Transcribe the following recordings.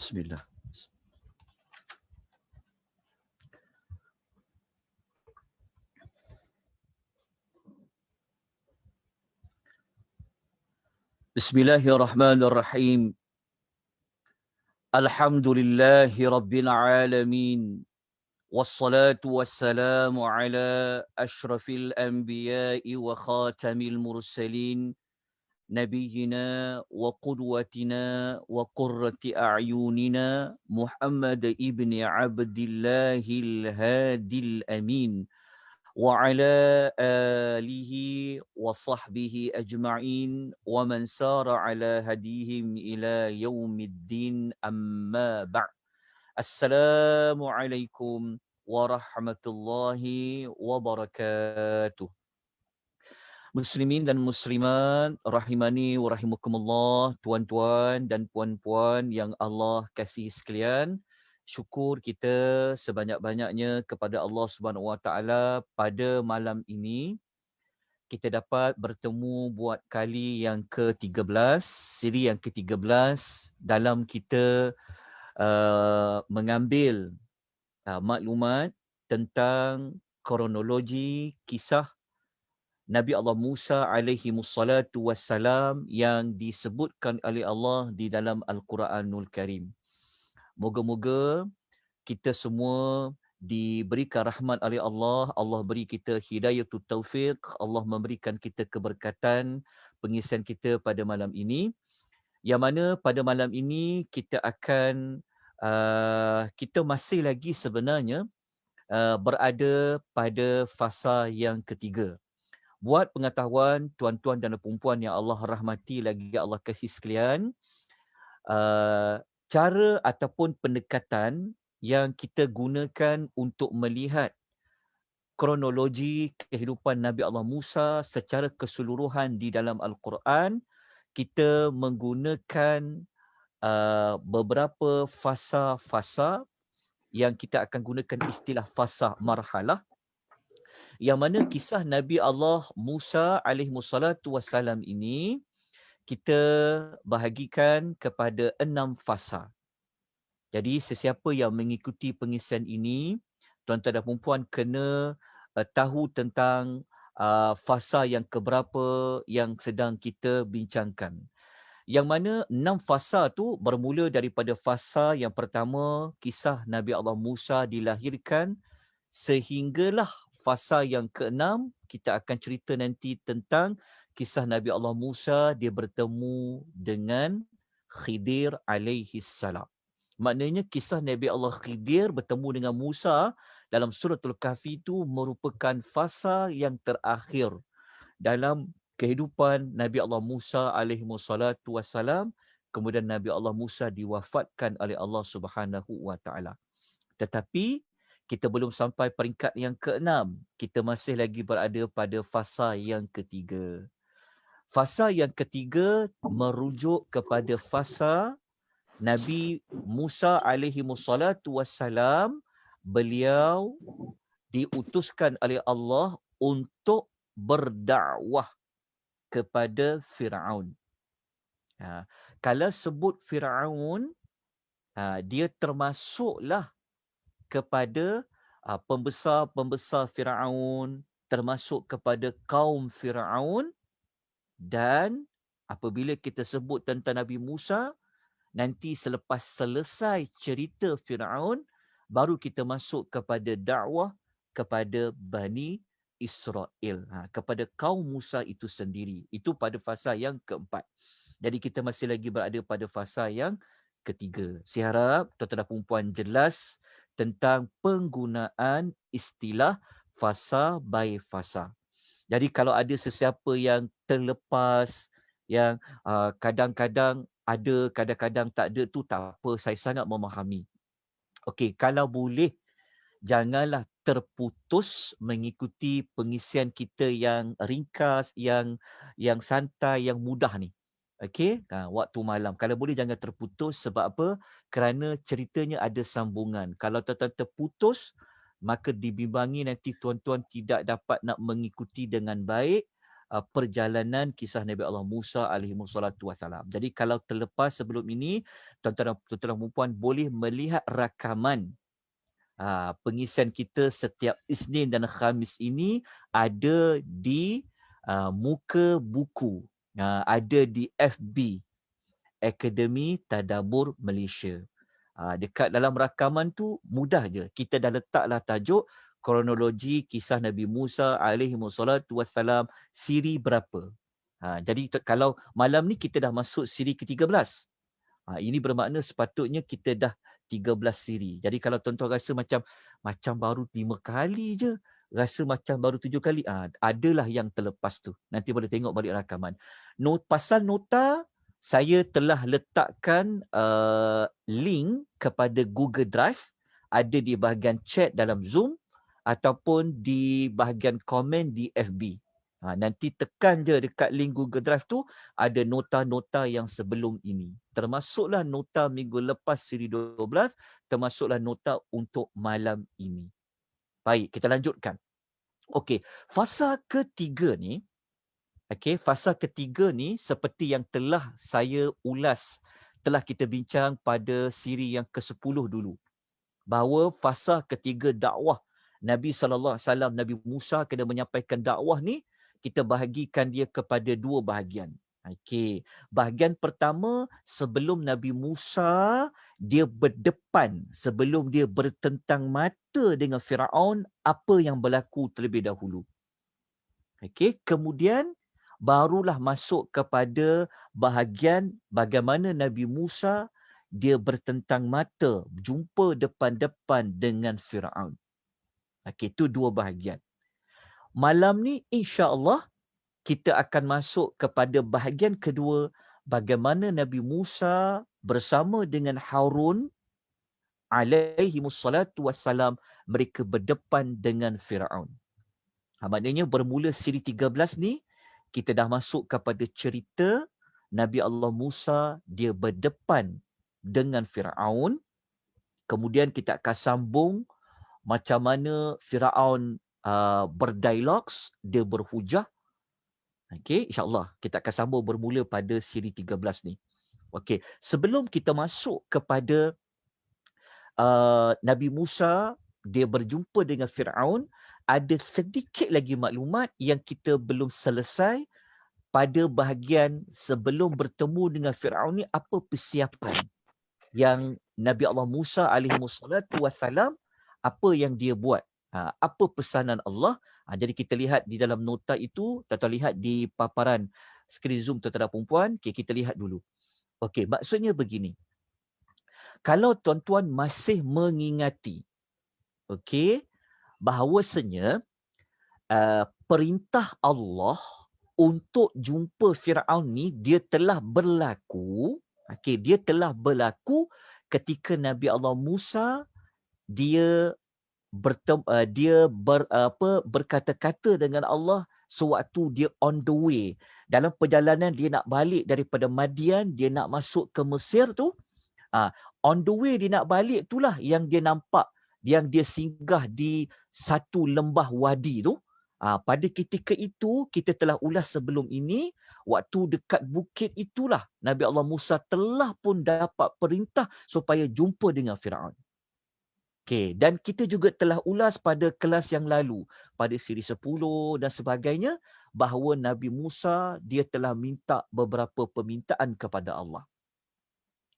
Bismillah. Bismillahirrahmanirrahim. Alhamdulillahi rabbil alamin. Wassalatu wassalamu ala ashrafil anbiya'i wa khatamil mursalin. Nabiyyina wa qudwatina wa qurrati a'yunina Muhammad ibn Abdillahil hadil amin. وعلى آله وصحبه أجمعين ومن سار على هديهم إلى يوم الدين أما بعد السلام عليكم ورحمة الله وبركاته. Muslimin dan muslimat rahimani wa rahimakumullah, tuan-tuan dan puan-puan yang Allah kasihi sekalian. Syukur kita sebanyak-banyaknya kepada Allah Subhanahu Wa Taala pada malam ini kita dapat bertemu buat kali yang ke-13, siri yang ke-13 dalam kita mengambil maklumat tentang kronologi kisah Nabi Allah Musa alaihi mussalatu wassalam yang disebutkan oleh Allah di dalam Al-Quranul Karim. Moga-moga kita semua diberikan rahmat oleh Allah, Allah beri kita hidayatul taufiq, Allah memberikan kita keberkatan pengisian kita pada malam ini. Yang mana pada malam ini kita akan, kita masih lagi sebenarnya berada pada fasa yang ketiga. Buat pengetahuan tuan-tuan dan puan-puan yang Allah rahmati lagi Allah kasih sekalian, cara ataupun pendekatan yang kita gunakan untuk melihat kronologi kehidupan Nabi Allah Musa secara keseluruhan di dalam Al-Quran, kita menggunakan beberapa fasa-fasa yang kita akan gunakan istilah fasa marhalah, yang mana kisah Nabi Allah Musa alaihi wassalatu wassalam ini kita bahagikan kepada 6 fasa. Jadi sesiapa yang mengikuti pengisian ini, tuan-tuan dan puan-puan kena tahu tentang fasa yang keberapa yang sedang kita bincangkan. Yang mana 6 fasa tu bermula daripada fasa yang pertama, kisah Nabi Allah Musa dilahirkan, sehinggalah fasa yang ke-6 kita akan cerita nanti tentang kisah Nabi Allah Musa dia bertemu dengan Khidir alaihi salam. Maknanya kisah Nabi Allah Khidir bertemu dengan Musa dalam suratul Kahfi itu merupakan fasa yang terakhir dalam kehidupan Nabi Allah Musa alaihi wassalatu wassalam. Kemudian Nabi Allah Musa diwafatkan oleh Allah Subhanahu wa taala. Tetapi kita belum sampai peringkat yang ke-6. Kita masih lagi berada pada fasa yang ketiga. Fasa yang ketiga merujuk kepada fasa Nabi Musa alaihi wassalatu wassalam. Beliau diutuskan oleh Allah untuk berdakwah kepada Firaun. Kalau sebut Firaun, dia termasuklah kepada pembesar-pembesar Firaun, termasuk kepada kaum Firaun. Dan apabila kita sebut tentang Nabi Musa, nanti selepas selesai cerita Firaun, baru kita masuk kepada dakwah kepada Bani Israel, kepada kaum Musa itu sendiri. Itu pada fasa yang keempat. Jadi kita masih lagi berada pada fasa yang ketiga. Saya harap tuan-tuan dan puan-puan jelas tentang penggunaan istilah fasa by fasa. Jadi kalau ada sesiapa yang terlepas, yang kadang-kadang ada, kadang-kadang tak ada, tu tak apa, saya sangat memahami. Okey, kalau boleh janganlah terputus mengikuti pengisian kita yang ringkas, yang santai, yang mudah ni. Okey, waktu malam. Kalau boleh jangan terputus. Sebab apa? Kerana ceritanya ada sambungan. Kalau tuan-tuan terputus, maka dibimbangi nanti tuan-tuan tidak dapat nak mengikuti dengan baik. perjalanan kisah Nabi Allah Musa alaihi wassalatu wassalam. Jadi kalau terlepas sebelum ini, tuan-tuan dan puan boleh melihat rakaman pengisian kita setiap Isnin dan Khamis ini ada di muka buku, ada di FB Akademi Tadabbur Malaysia. Dekat dalam rakaman tu mudah je. Kita dah letaklah tajuk kronologi kisah Nabi Musa alaihi wassalatu wassalam siri berapa. Jadi kalau malam ni kita dah masuk siri ke-13. Ini bermakna sepatutnya kita dah 13 siri. Jadi kalau tuan-tuan rasa macam baru 5 kali je, rasa macam baru 7 kali, adalah yang terlepas tu. Nanti boleh tengok balik rakaman. Pasal nota, saya telah letakkan link kepada Google Drive, ada di bahagian chat dalam Zoom ataupun di bahagian komen di FB. Nanti tekan je dekat link Google Drive tu, ada nota-nota yang sebelum ini. Termasuklah nota minggu lepas siri 12, termasuklah nota untuk malam ini. Baik, kita lanjutkan. Okey, fasa ketiga ni, seperti yang telah saya ulas, telah kita bincang pada siri yang ke-10 dulu. Bahawa fasa ketiga dakwah Nabi SAW, Nabi Musa kena menyampaikan dakwah ni, kita bahagikan dia kepada dua bahagian. Okey, bahagian pertama sebelum Nabi Musa dia berdepan, sebelum dia bertentang mata dengan Firaun, apa yang berlaku terlebih dahulu. Okey, kemudian barulah masuk kepada bahagian bagaimana Nabi Musa dia bertentang mata, jumpa depan-depan dengan Firaun. Okey, itu dua bahagian. Malam ni insya-Allah kita akan masuk kepada bahagian kedua, bagaimana Nabi Musa bersama dengan Harun alaihi wassalatu wassalam mereka berdepan dengan Firaun. Maknanya bermula siri 13 ni, kita dah masuk kepada cerita Nabi Allah Musa dia berdepan dengan Firaun. Kemudian kita akan sambung macam mana Firaun berdialog, dia berhujah. Okey, insya-Allah kita akan sambung bermula pada siri 13 ni. Okey, sebelum kita masuk kepada Nabi Musa dia berjumpa dengan Firaun, ada sedikit lagi maklumat yang kita belum selesai pada bahagian sebelum bertemu dengan Firaun ni, apa persiapan yang Nabi Allah Musa alaihi wassalatu wassalam, apa yang dia buat, apa pesanan Allah. Jadi kita lihat di dalam nota itu, tuan-tuan lihat di paparan skrin Zoom tuan-tuan dan puan-puan. Okay, kita lihat dulu. Okey, maksudnya begini. Kalau tuan-tuan masih mengingati, okey, bahawasanya perintah Allah untuk jumpa Firaun ni dia telah berlaku. Okey, dia telah berlaku ketika Nabi Allah Musa dia berkata-kata dengan Allah sewaktu dia on the way. Dalam perjalanan dia nak balik daripada Madian, dia nak masuk ke Mesir tu. On the way dia nak balik itulah yang dia nampak, yang dia singgah di satu lembah wadi tu. Pada ketika itu, kita telah ulas sebelum ini, waktu dekat bukit itulah Nabi Allah Musa telah pun dapat perintah supaya jumpa dengan Firaun. Okay, dan kita juga telah ulas pada kelas yang lalu, pada siri 10 dan sebagainya, bahawa Nabi Musa dia telah minta beberapa permintaan kepada Allah.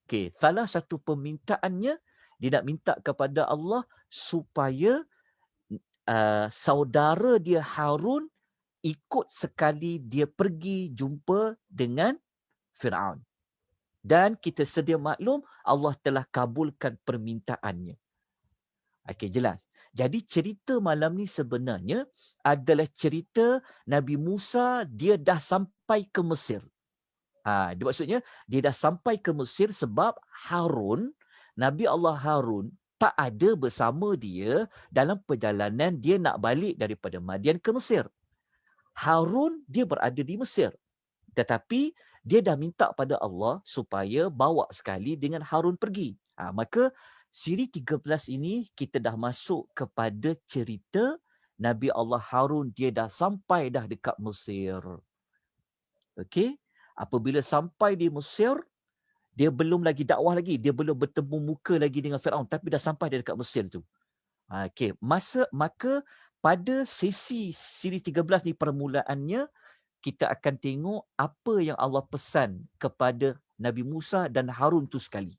Okay, salah satu permintaannya, dia nak minta kepada Allah supaya saudara dia Harun ikut sekali dia pergi jumpa dengan Firaun. Dan kita sedia maklum, Allah telah kabulkan permintaannya. Okey, jelas. Jadi cerita malam ni sebenarnya adalah cerita Nabi Musa dia dah sampai ke Mesir. Maksudnya dia dah sampai ke Mesir sebab Harun, Nabi Allah Harun tak ada bersama dia dalam perjalanan dia nak balik daripada Madian ke Mesir. Harun dia berada di Mesir. Tetapi dia dah minta pada Allah supaya bawa sekali dengan Harun pergi. Maka siri 13 ini kita dah masuk kepada cerita Nabi Allah Harun dia dah sampai dah dekat Mesir. Okey, apabila sampai di Mesir, dia belum lagi dakwah lagi, dia belum bertemu muka lagi dengan Firaun, tapi dah sampai dia dekat Mesir tu. Okey, maka pada siri 13 ni permulaannya, kita akan tengok apa yang Allah pesan kepada Nabi Musa dan Harun tu sekali.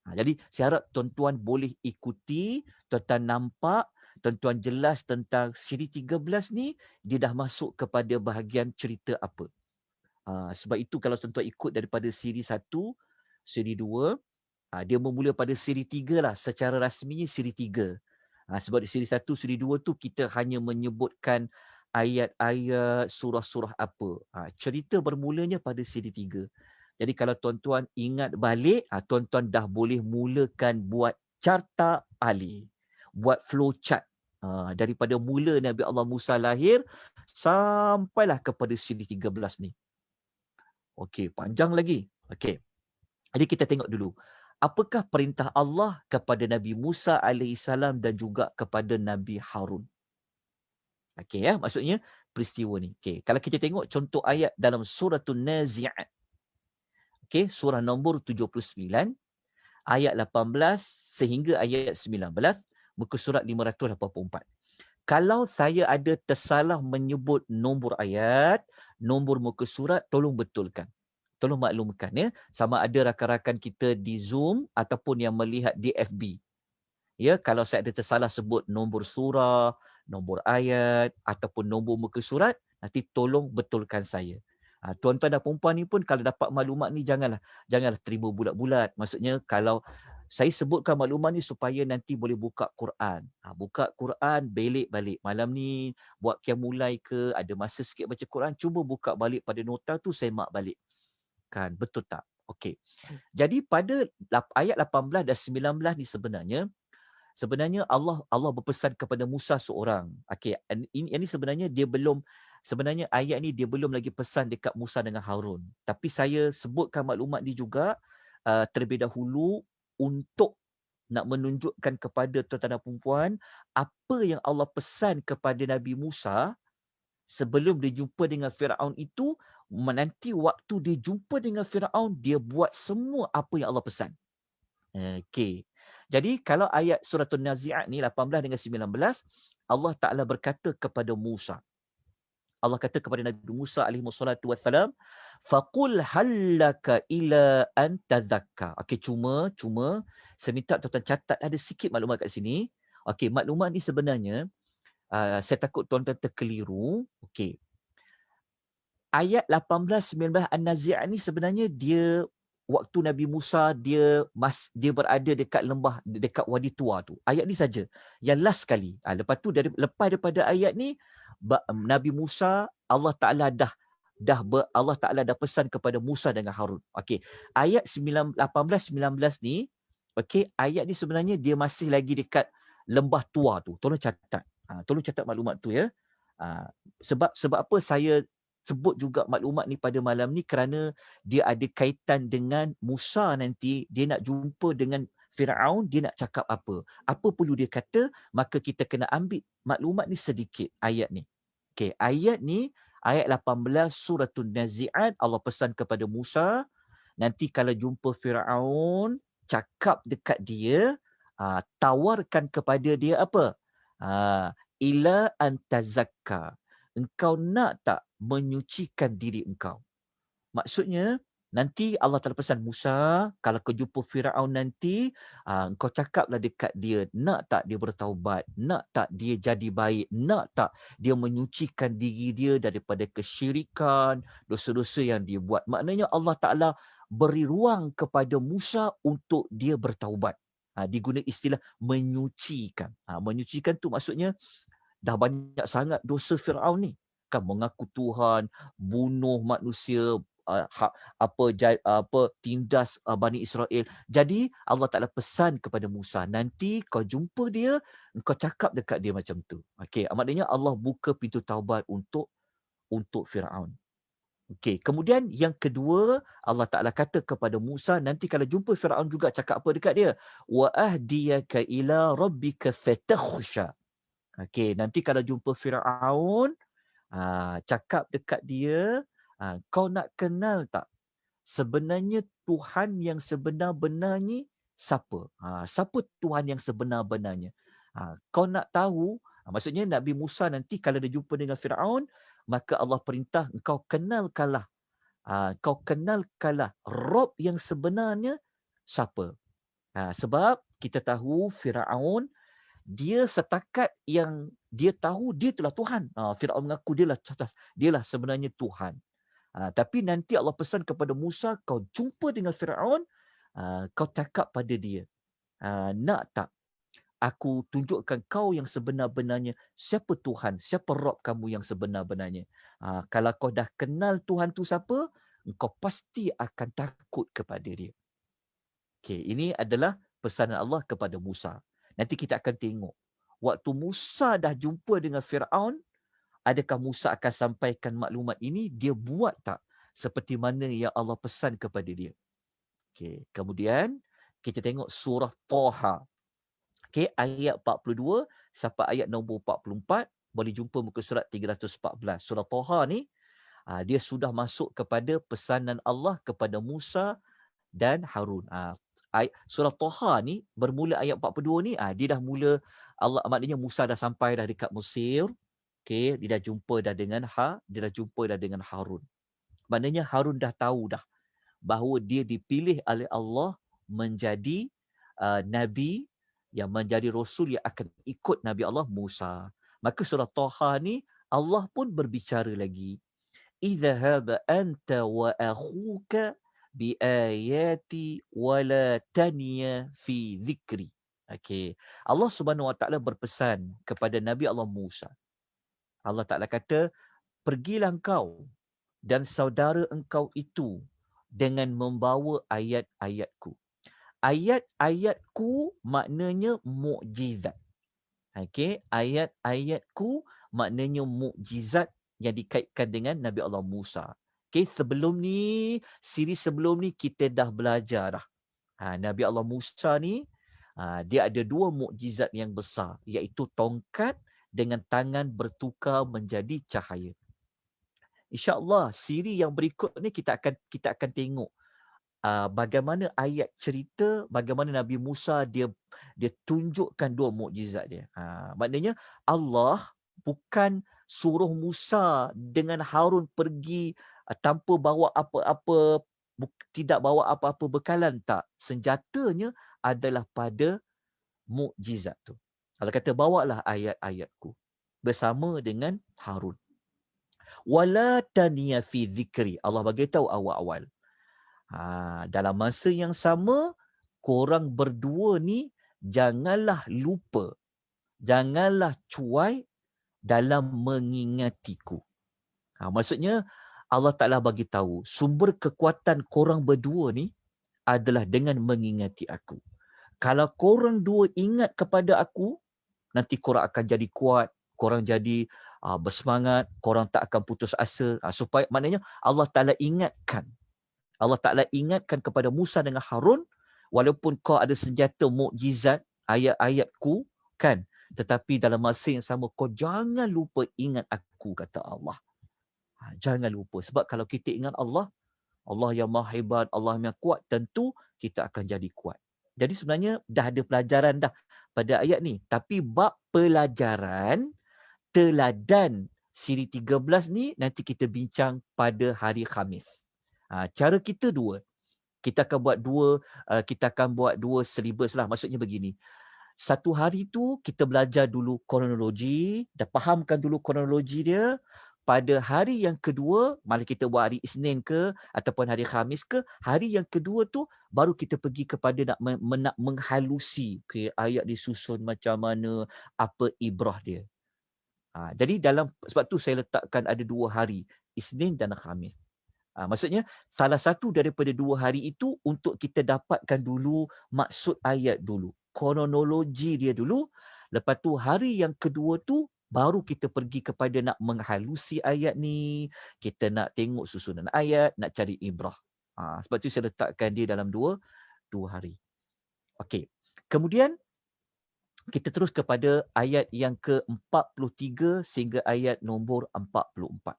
Jadi saya harap tuan-tuan boleh ikuti, tuan-tuan nampak, tuan-tuan jelas tentang siri 13 ni, dia dah masuk kepada bahagian cerita apa. Sebab itu kalau tuan-tuan ikut daripada siri 1, siri 2, dia bermula pada siri 3 lah. Secara rasminya siri 3. Sebab di siri 1, siri 2 tu kita hanya menyebutkan ayat-ayat surah-surah apa. Cerita bermulanya pada siri 3. Jadi kalau tuan-tuan ingat balik, tuan-tuan dah boleh mulakan buat carta ahli. Buat flow chart. Daripada mula Nabi Allah Musa lahir, sampailah kepada siri 13 ni. Okey, panjang lagi. Okey. Jadi kita tengok dulu. Apakah perintah Allah kepada Nabi Musa AS dan juga kepada Nabi Harun? Okey ya, maksudnya peristiwa ni. Okey, kalau kita tengok contoh ayat dalam suratul Nazi'at. Okey, surah nombor 79, ayat 18 sehingga ayat 19, muka surat 584. Kalau saya ada tersalah menyebut nombor ayat, nombor muka surat, tolong betulkan. Tolong maklumkan ya, sama ada rakan-rakan kita di Zoom ataupun yang melihat di FB. Ya, kalau saya ada tersalah sebut nombor surah, nombor ayat ataupun nombor muka surat, nanti tolong betulkan saya. Tuan-tuan dan puan-puan ni pun kalau dapat maklumat ni janganlah terima bulat-bulat. Maksudnya kalau saya sebutkan maklumat ni supaya nanti boleh buka Quran. Buka Quran, belik balik. Malam ni buat qiyamulai ke, ada masa sikit baca Quran, cuba buka balik pada nota tu, semak balik. Kan, betul tak? Okey. Jadi pada ayat 18 dan 19 ni sebenarnya Allah berpesan kepada Musa seorang. Okey, ini sebenarnya sebenarnya ayat ni dia belum lagi pesan dekat Musa dengan Harun. Tapi saya sebutkan maklumat ni juga terlebih dahulu untuk nak menunjukkan kepada tuan-tuan dan puan-puan apa yang Allah pesan kepada Nabi Musa sebelum dia jumpa dengan Firaun itu. Nanti waktu dia jumpa dengan Firaun, dia buat semua apa yang Allah pesan. Okey. Jadi kalau ayat surah An-Nazi'at ni 18 dengan 19, Allah Ta'ala berkata kepada Musa. Allah kata kepada Nabi Musa alaihi wassalatu wassalam, faqul hallaka ila an tazakka. Okey, cuma saya minta tuan-tuan catat ada sikit maklumat kat sini. Okey, maklumat ni sebenarnya saya takut tuan-tuan terkeliru. Okey. Ayat 18-19 An-Nazi'at ni sebenarnya dia waktu Nabi Musa dia berada dekat lembah, dekat Wadi Tua tu. Ayat ni saja. Yang last sekali. Lepas tu lepas daripada ayat ni Nabi Musa Allah Taala Allah Taala dah pesan kepada Musa dengan Harun. Okey. Ayat 18-19 ni, okey, ayat ni sebenarnya dia masih lagi dekat lembah Tua tu. Tolong catat. Tolong catat maklumat tu ya. Sebab apa saya sebut juga maklumat ni pada malam ni kerana dia ada kaitan dengan Musa nanti, dia nak jumpa dengan Firaun, dia nak cakap apa. Apa perlu dia kata, maka kita kena ambil maklumat ni sedikit, ayat ni. Okey, ayat ni, ayat 18 surah An-Nazi'at, Allah pesan kepada Musa, nanti kalau jumpa Firaun, cakap dekat dia, tawarkan kepada dia apa? Ila antazakka. Engkau nak tak menyucikan diri engkau? Maksudnya, nanti Allah Ta'ala pesan Musa, kalau kau jumpa Firaun nanti, engkau cakaplah dekat dia, nak tak dia bertaubat? Nak tak dia jadi baik? Nak tak dia menyucikan diri dia daripada kesyirikan, dosa-dosa yang dia buat? Maknanya Allah Ta'ala beri ruang kepada Musa untuk dia bertaubat. Diguna istilah menyucikan. Menyucikan tu maksudnya, dah banyak sangat dosa Firaun ni. Kan mengaku Tuhan, bunuh manusia, tindas Bani Israel. Jadi Allah Ta'ala pesan kepada Musa, nanti kau jumpa dia, kau cakap dekat dia macam tu. Okey, maknanya Allah buka pintu taubat untuk Firaun. Okey, kemudian yang kedua, Allah Ta'ala kata kepada Musa, nanti kalau jumpa Firaun juga cakap apa dekat dia? Wa ahdiyaka ila rabbika fatakhsha. Okey, nanti kalau jumpa Firaun, cakap dekat dia, kau nak kenal tak sebenarnya Tuhan yang sebenar-benarnya siapa? Siapa Tuhan yang sebenar-benarnya? Kau nak tahu, maksudnya Nabi Musa nanti kalau dia jumpa dengan Firaun, maka Allah perintah engkau kenalkanlah, kau kenalkanlah Rob yang sebenarnya siapa? Sebab kita tahu Firaun dia setakat yang dia tahu dia itulah Tuhan. Firaun mengaku dialah sebenarnya Tuhan. Tapi nanti Allah pesan kepada Musa, kau jumpa dengan Firaun, kau cakap pada dia, nak tak aku tunjukkan kau yang sebenar-benarnya, siapa Tuhan, siapa Rob kamu yang sebenar-benarnya. Kalau kau dah kenal Tuhan tu siapa, engkau pasti akan takut kepada dia. Okay, ini adalah pesanan Allah kepada Musa. Nanti kita akan tengok. Waktu Musa dah jumpa dengan Firaun, adakah Musa akan sampaikan maklumat ini? Dia buat tak seperti mana yang Allah pesan kepada dia? Okay. Kemudian kita tengok surah Taha. Okay, ayat 42 sampai ayat nombor 44. Boleh jumpa muka surat 314. Surah Taha ni, dia sudah masuk kepada pesanan Allah kepada Musa dan Harun. Surah Taha ni bermula ayat 42 ni, dia dah mula Allah, maknanya Musa dah sampai dah dekat Mesir. Okay, dia dah jumpa dah dengan Harun. Maknanya Harun dah tahu dah bahawa dia dipilih oleh Allah menjadi nabi, yang menjadi rasul yang akan ikut Nabi Allah Musa. Maka surah Taha ni Allah pun berbicara lagi. Idhhab anta wa akhuka bi ayati wa la taniya fi dhikri. Okey. Allah Subhanahu Wa Taala berpesan kepada Nabi Allah Musa. Allah Taala kata, pergilah engkau dan saudara engkau itu dengan membawa ayat-ayatku. Ayat-ayatku maknanya mukjizat. Okey, ayat-ayatku maknanya mukjizat yang dikaitkan dengan Nabi Allah Musa. Okey, siri sebelum ni kita dah belajar dah. Nabi Allah Musa ni dia ada dua mukjizat yang besar, iaitu tongkat dengan tangan bertukar menjadi cahaya. InsyaAllah siri yang berikut ni kita akan tengok bagaimana ayat cerita bagaimana Nabi Musa dia tunjukkan dua mukjizat dia. Maknanya Allah bukan suruh Musa dengan Harun pergi tanpa bawa apa-apa, tidak bawa apa-apa bekalan, tak. Senjatanya adalah pada mukjizat tu. Allah kata bawalah ayat-ayatku bersama dengan Harun. Wala taniya fi dhikri. Allah bagi tahu awal-awal. Dalam masa yang sama, korang berdua ni janganlah lupa, janganlah cuai dalam mengingatiku. Maksudnya Allah Ta'ala bagi tahu sumber kekuatan korang berdua ni adalah dengan mengingati aku. Kalau korang dua ingat kepada aku, nanti korang akan jadi kuat, korang jadi bersemangat, korang tak akan putus asa. Supaya maknanya Allah Ta'ala ingatkan. Allah Ta'ala ingatkan kepada Musa dengan Harun, walaupun kau ada senjata mukjizat, ayat-ayatku, kan? Tetapi dalam masa yang sama, kau jangan lupa ingat aku, kata Allah. Jangan lupa. Sebab kalau kita ingat Allah, Allah yang maha hebat, Allah yang kuat, tentu kita akan jadi kuat. Jadi sebenarnya dah ada pelajaran dah pada ayat ni. Tapi bab pelajaran, teladan siri 13 ni, nanti kita bincang pada hari Khamis. Cara kita dua. Kita akan buat dua syllabus lah. Maksudnya begini. Satu hari tu kita belajar dulu kronologi, dah fahamkan dulu kronologi dia. Pada hari yang kedua, mari kita buat hari Isnin ke ataupun hari Khamis ke, hari yang kedua tu baru kita pergi kepada nak menghalusi ke ayat disusun macam mana, apa ibrah dia. Jadi sebab tu saya letakkan ada 2 hari, Isnin dan Khamis. Maksudnya salah satu daripada 2 hari itu untuk kita dapatkan dulu maksud ayat dulu, kronologi dia dulu. Lepas tu hari yang kedua tu baru kita pergi kepada nak menghalusi ayat ni, kita nak tengok susunan ayat, nak cari ibrah. Sebab tu saya letakkan dia dalam 2 hari. Okey. Kemudian Kita terus kepada ayat yang ke-43 sehingga ayat nombor 44.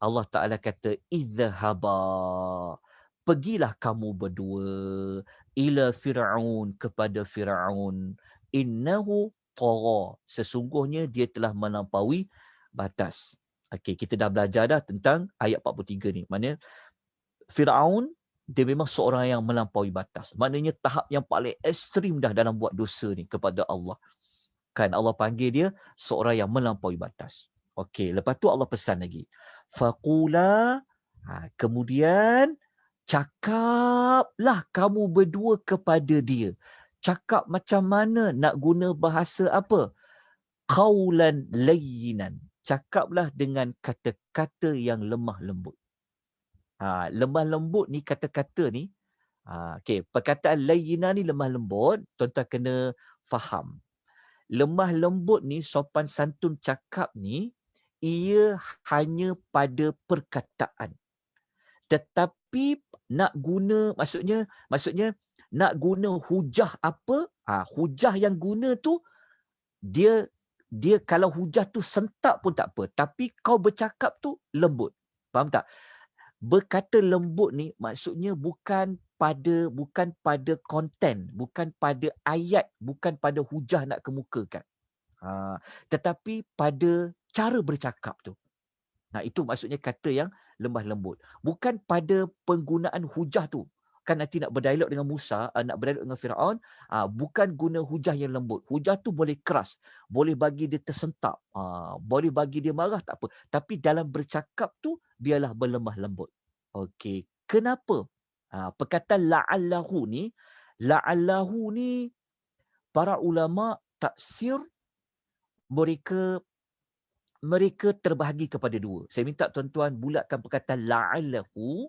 Allah Ta'ala kata, idhaba, pergilah kamu berdua, ila Fir'aun, kepada Fir'aun, innahu tagha, sesungguhnya dia telah melampaui batas. Okey, kita dah belajar dah tentang ayat 43 ni. Maknanya Fir'aun, dia memang seorang yang melampaui batas. Maknanya tahap yang paling ekstrim dah dalam buat dosa ni kepada Allah. Kan Allah panggil dia seorang yang melampaui batas. Okey, lepas tu Allah pesan lagi. Faqula, kemudian cakaplah kamu berdua kepada dia. Cakap macam mana, nak guna bahasa apa? Qaulan layyinan. Cakaplah dengan kata-kata yang lemah lembut. Lemah lembut ni kata-kata ni, okey, perkataan layyinan ni lemah lembut, tuan-tuan kena faham. Lemah lembut ni, sopan santun cakap ni, ia hanya pada perkataan. Tetapi nak guna, maksudnya nak guna hujah apa? Hujah yang guna tu, dia kalau hujah tu sentak pun tak apa. Tapi kau bercakap tu lembut. Faham tak? Berkata lembut ni maksudnya bukan pada konten, bukan pada ayat, bukan pada hujah nak kemukakan. Tetapi pada cara bercakap tu. Itu maksudnya kata yang lemah lembut. Bukan pada penggunaan hujah tu. Kan nanti nak berdialog dengan Musa, nak berdialog dengan Firaun, bukan guna hujah yang lembut. Hujah tu boleh keras, boleh bagi dia tersentak, boleh bagi dia marah, tak apa. Tapi dalam bercakap tu, biarlah berlemah lembut. Okey, kenapa? Perkataan la'allahu ni para ulama tafsir mereka terbahagi kepada dua. Saya minta tuan-tuan bulatkan perkataan la'allahu.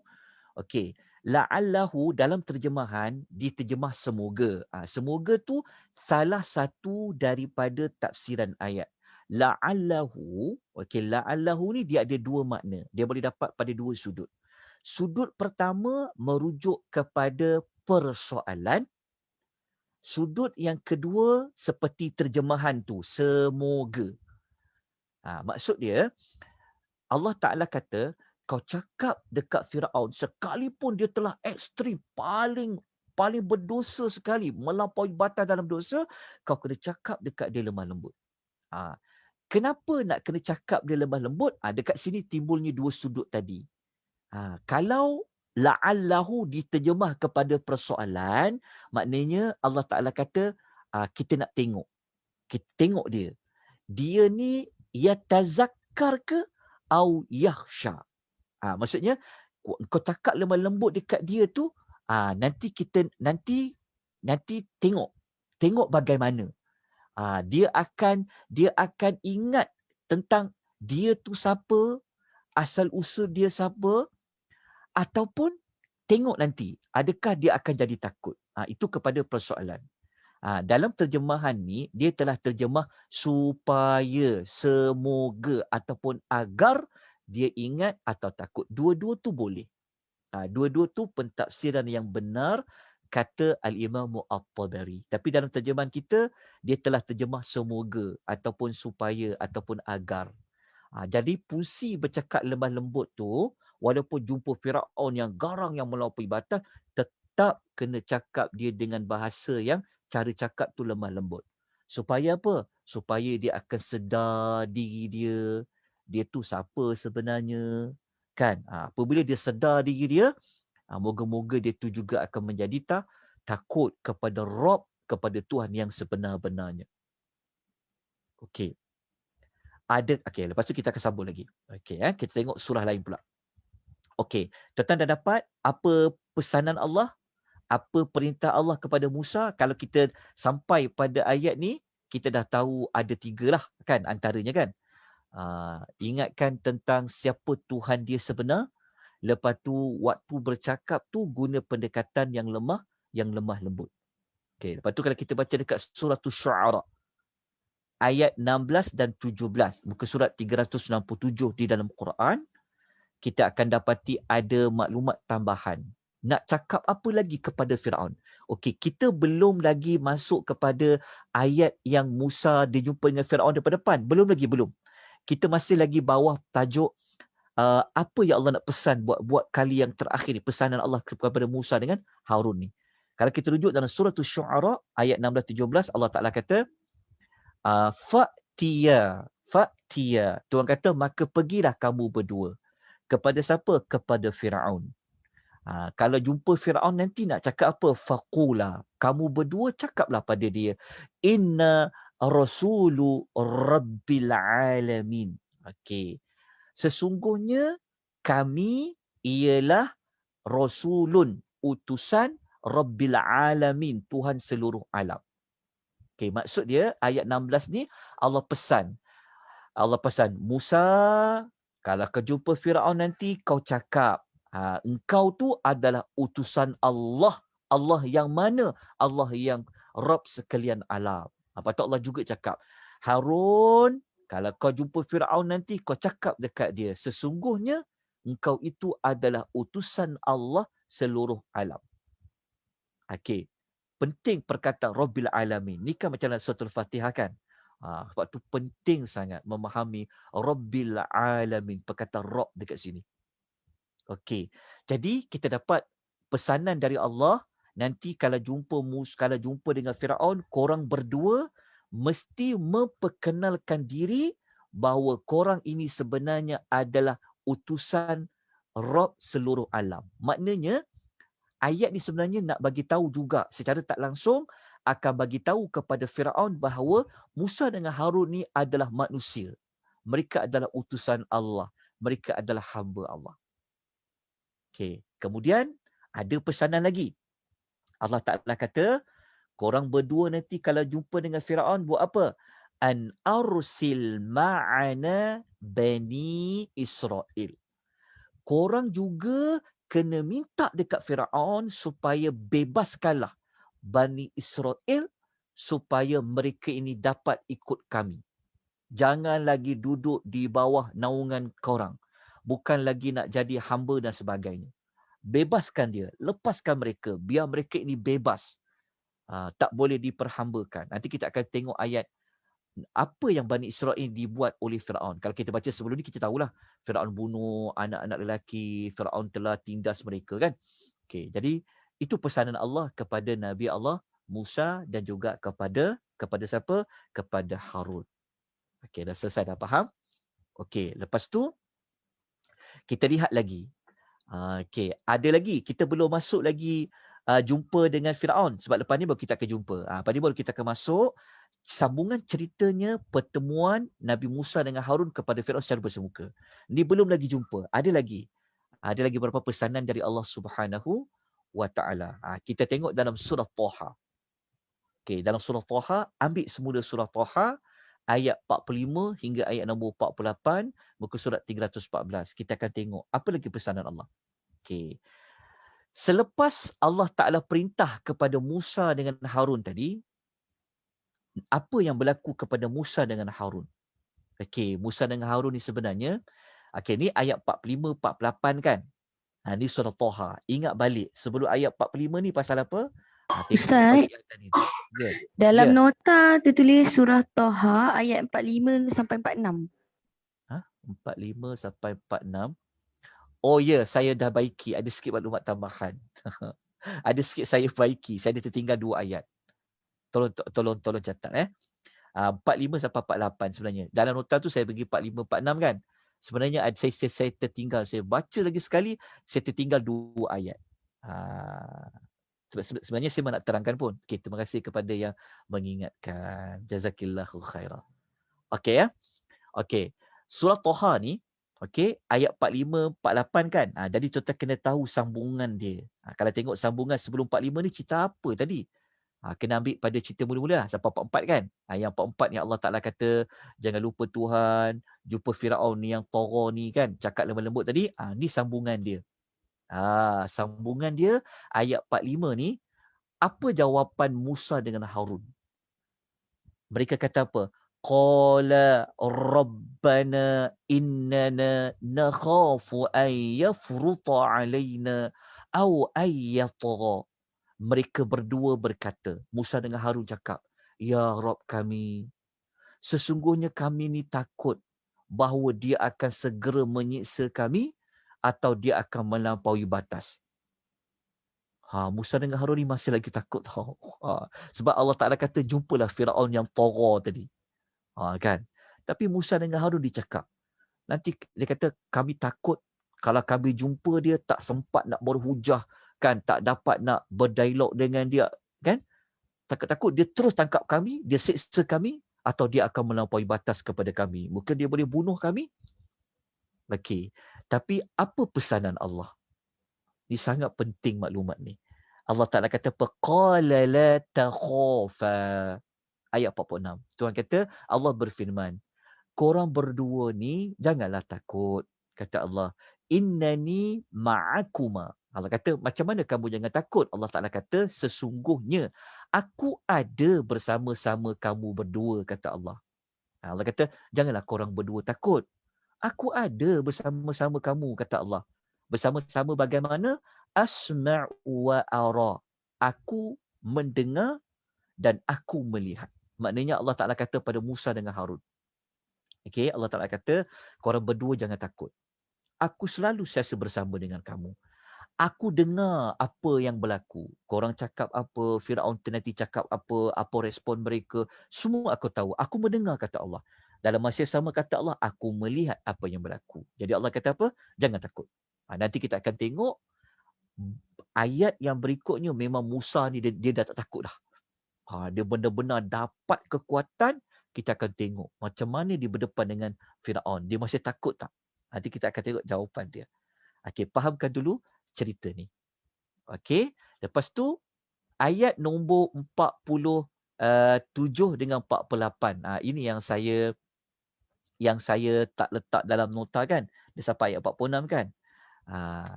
Okey, la'allahu dalam terjemahan diterjemah semoga. Semoga tu salah satu daripada tafsiran ayat. La'allahu, okey, la'allahu ni dia ada dua makna. Dia boleh dapat pada dua sudut. Sudut pertama merujuk kepada persoalan. Sudut yang kedua seperti terjemahan tu, semoga. Maksud dia, Allah Ta'ala kata, kau cakap dekat Firaun sekalipun dia telah ekstrim, paling berdosa sekali, melampaui batas dalam dosa, kau kena cakap dekat dia lemah lembut. Kenapa nak kena cakap dia lemah lembut? Dekat sini timbulnya dua sudut tadi. Kalau la'allahu diterjemah kepada persoalan, maknanya Allah Ta'ala kata, kita nak tengok. Kita tengok dia. Dia ni yatazakkar ke au yakhsha. Maksudnya kau cakap lemah lembut dekat dia tu, nanti tengok bagaimana. Dia akan ingat tentang dia tu siapa, asal usul dia siapa, ataupun tengok nanti adakah dia akan jadi takut. Itu kepada persoalan. Dalam terjemahan ni, dia telah terjemah supaya, semoga ataupun agar dia ingat atau takut. Dua-dua tu boleh. Dua-dua tu pentafsiran yang benar kata Al-Imam At-Tabari. Tapi dalam terjemahan kita, dia telah terjemah semoga ataupun supaya ataupun agar. Jadi fungsi bercakap lemah lembut tu, walaupun jumpa Firaun yang garang, yang melampaui batas, tetap kena cakap dia dengan bahasa yang cara cakap tu lemah lembut. Supaya apa? Supaya dia akan sedar diri dia tu siapa sebenarnya. Kan? Apabila dia sedar diri dia, moga-moga dia tu juga akan menjadi takut kepada Rabb, kepada Tuhan yang sebenar-benarnya. Okey. Okey, lepas tu kita akan sambung lagi. Okey, kita tengok surah lain pula. Okey, tuan-tuan dah dapat apa pesanan Allah? Apa perintah Allah kepada Musa? Kalau kita sampai pada ayat ni, kita dah tahu ada 3 lah kan antaranya kan. Ingatkan tentang siapa Tuhan dia sebenar. Lepas tu waktu bercakap tu guna pendekatan yang lemah lembut. Okey, lepas tu kalau kita baca dekat surah Asy-Syu'ara ayat 16 dan 17, muka surat 367 di dalam Quran, kita akan dapati ada maklumat tambahan. Nak cakap apa lagi kepada Firaun? Okey, kita belum lagi masuk kepada ayat yang Musa dia jumpa dengan Firaun depan-depan. Belum lagi, belum. Kita masih lagi bawah tajuk apa yang Allah nak pesan buat kali yang terakhir ni, pesanan Allah kepada Musa dengan Harun ni. Kalau kita rujuk dalam surah Asy-Syu'ara ayat 16-17, Allah Taala kata fa'tiya. Tuhan kata maka pergilah kamu berdua. Kepada siapa? Kepada Firaun. Kalau jumpa Firaun nanti nak cakap apa? Faqula. Kamu berdua cakaplah pada dia. Inna rasulu rabbil alamin. Okey. Sesungguhnya kami ialah rasulun, utusan rabbil alamin, Tuhan seluruh alam. Okey, maksud dia ayat 16 ni Allah pesan. Musa, kalau kau jumpa Firaun nanti kau cakap engkau tu adalah utusan Allah. Allah yang mana? Allah yang Rabb sekalian alam. Patut Allah juga cakap, Harun, kalau kau jumpa Firaun nanti kau cakap dekat dia, sesungguhnya engkau itu adalah utusan Allah seluruh alam. Okey. Penting perkataan Rabbil Alamin. Ni kan macam dalam surah Al-Fatihah kan? Sebab tu penting sangat memahami Rabbil Alamin. Perkataan Rabb dekat sini. Okey. Jadi kita dapat pesanan dari Allah, nanti kalau jumpa dengan Firaun, korang berdua mesti memperkenalkan diri bahawa korang ini sebenarnya adalah utusan Rabb seluruh alam. Maknanya ayat ni sebenarnya nak bagi tahu juga secara tak langsung, akan bagi tahu kepada Firaun bahawa Musa dengan Harun ni adalah manusia. Mereka adalah utusan Allah. Mereka adalah hamba Allah. Okey, kemudian ada pesanan lagi. Allah Ta'ala kata, korang berdua nanti kalau jumpa dengan Firaun buat apa? An arsil ma'ana bani Israel. Korang juga kena minta dekat Firaun supaya bebaskanlah Bani Israel supaya mereka ini dapat ikut kami. Jangan lagi duduk di bawah naungan korang. Bukan lagi nak jadi hamba dan sebagainya. Bebaskan dia, lepaskan mereka, biar mereka ini bebas. Tak boleh diperhambakan. Nanti kita akan tengok ayat apa yang Bani Israel dibuat oleh Firaun. Kalau kita baca sebelum ni kita tahulah Firaun bunuh anak-anak lelaki, Firaun telah tindas mereka kan. Okey, jadi itu pesanan Allah kepada Nabi Allah Musa dan juga kepada siapa? Kepada Harun. Okey, dah selesai, dah faham? Okey, lepas tu kita lihat lagi. Okey, ada lagi, kita belum masuk lagi jumpa dengan Firaun sebab lepas ni baru kita akan jumpa. Lepas ni baru kita akan masuk sambungan ceritanya pertemuan Nabi Musa dengan Harun kepada Firaun secara bersemuka. Ni belum lagi jumpa. Ada lagi beberapa pesanan dari Allah Subhanahu wa Ta'ala. Kita tengok dalam surah Taha. Okey, dalam surah Taha, ambil semula surah Taha ayat 45 hingga ayat nombor 48, muka surat 314. Kita akan tengok apa lagi pesanan Allah. Okey. Selepas Allah Ta'ala perintah kepada Musa dengan Harun tadi, apa yang berlaku kepada Musa dengan Harun? Okey, Musa dengan Harun ni sebenarnya, okey, ni ayat 45, 48 kan? Ni surah Taha. Ingat balik, sebelum ayat 45 ni pasal apa? Ustaz, yeah. dalam nota tertulis surah Taha ayat 45 sampai 46. 45 sampai 46. Oh ya, saya dah baiki. Ada sikit maklumat tambahan. Ada sikit saya baiki. Saya ada tertinggal 2 ayat. Tolong catat 45 sampai 48 sebenarnya. Dalam nota tu saya bagi 45 46 kan. Sebenarnya saya tertinggal. Saya baca lagi sekali, saya tertinggal 2 ayat. Sebenarnya saya nak terangkan pun. Okay, terima kasih kepada yang mengingatkan. Jazakillahu khairah. Okey ya. Okey. Surah Taha ni, okey, ayat 45 48 kan. Jadi kita kena tahu sambungan dia. Kalau tengok sambungan sebelum 45 ni cerita apa tadi? Kena ambil pada cerita mula-mula sampai 44 kan. Yang 44 yang Allah Ta'ala kata jangan lupa Tuhan, jumpa Firaun ni yang Tagha ni kan, cakap lembut-lembut tadi. Ni sambungan dia. Sambungan dia ayat 45 ni, apa jawapan Musa dengan Harun? Mereka kata apa? Qala rabbana innana nakhafu an yafruta alaina aw ay yatgha. mereka berdua berkata, Musa dengan Harun cakap, Ya Rabb kami, sesungguhnya kami ni takut bahawa dia akan segera menyiksa kami atau dia akan melampaui batas. Musa dengan Harun ni masih lagi takut tau. Sebab Allah Ta'ala kata jumpalah Firaun yang tagha tadi. Kan? Tapi Musa dengan Harun dicakap. Nanti dia kata kami takut kalau kami jumpa dia tak sempat nak berhujah, kan, tak dapat nak berdialog dengan dia, kan? Takut-takut dia terus tangkap kami, dia siksa kami atau dia akan melampaui batas kepada kami. Mungkin dia boleh bunuh kami. Okey. Tapi apa pesanan Allah? Ini sangat penting maklumat ni. Allah Ta'ala kata, Qala la takhafa. Ayat 46. Tuhan kata, Allah berfirman, korang berdua ni janganlah takut. Kata Allah, Innani ma'akuma. Allah kata, macam mana kamu jangan takut? Allah Ta'ala kata, sesungguhnya aku ada bersama-sama kamu berdua, kata Allah. Allah kata, janganlah korang berdua takut. Aku ada bersama-sama kamu, kata Allah. Bersama-sama bagaimana? Asma'u wa ara. Aku mendengar dan aku melihat. Maknanya Allah Ta'ala kata pada Musa dengan Harun. Okay, Allah Ta'ala kata, korang berdua jangan takut. Aku selalu sentiasa bersama dengan kamu. Aku dengar apa yang berlaku. Korang cakap apa, Firaun nanti cakap apa respon mereka. Semua aku tahu. Aku mendengar, kata Allah. Dalam masa yang sama, kata Allah, aku melihat apa yang berlaku. Jadi Allah kata apa? Jangan takut. Nanti kita akan tengok ayat yang berikutnya memang Musa ni dia dah tak takut dah. Dia benar-benar dapat kekuatan. Kita akan tengok macam mana dia berdepan dengan Firaun. Dia masih takut tak? Nanti kita akan tengok jawapan dia. Okey, fahamkan dulu cerita ni. Okey, lepas tu ayat nombor 47 dengan 48. Ini yang saya tak letak dalam nota kan. Dia sampai ayat 46 kan.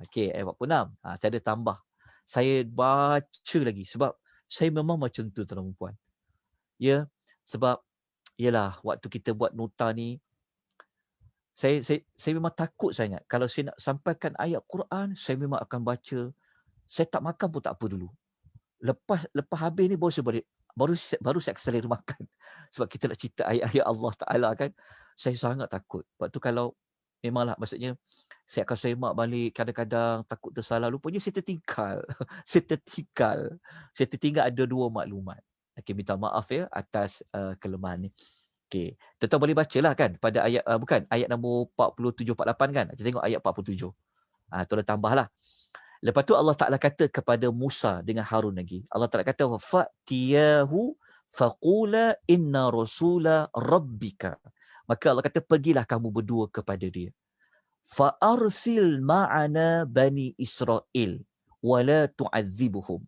Okey, ayat 46. Saya ada tambah. Saya baca lagi sebab saya memang macam tu tuan-tuan dan puan. Ya, sebab yalah waktu kita buat nota ni saya memang takut sangat. Kalau saya nak sampaikan ayat Quran, saya memang akan baca. Saya tak makan pun tak apa dulu. Lepas habis ni baru saya akan selera makan. Sebab kita nak cerita ayat-ayat Allah Ta'ala kan. Saya sangat takut. Sebab tu kalau memanglah maksudnya saya akan semak balik, kadang-kadang takut tersalah. Rupanya saya tertinggal. Saya tertinggal ada dua maklumat. Okay, minta maaf ya atas kelemahan ni. Okay. Tuan-tuan boleh bacalah kan pada ayat, ayat nombor 47-48 kan. Kita tengok ayat 47. Tuan tambahlah. Lepas tu Allah Ta'ala kata kepada Musa dengan Harun lagi. Allah Ta'ala kata, Fa'tiyahu faqula inna rasula rabbika. Maka Allah kata, pergilah kamu berdua kepada dia. Fa'arsil ma'ana bani Israel. Wala tu'adzibuhum.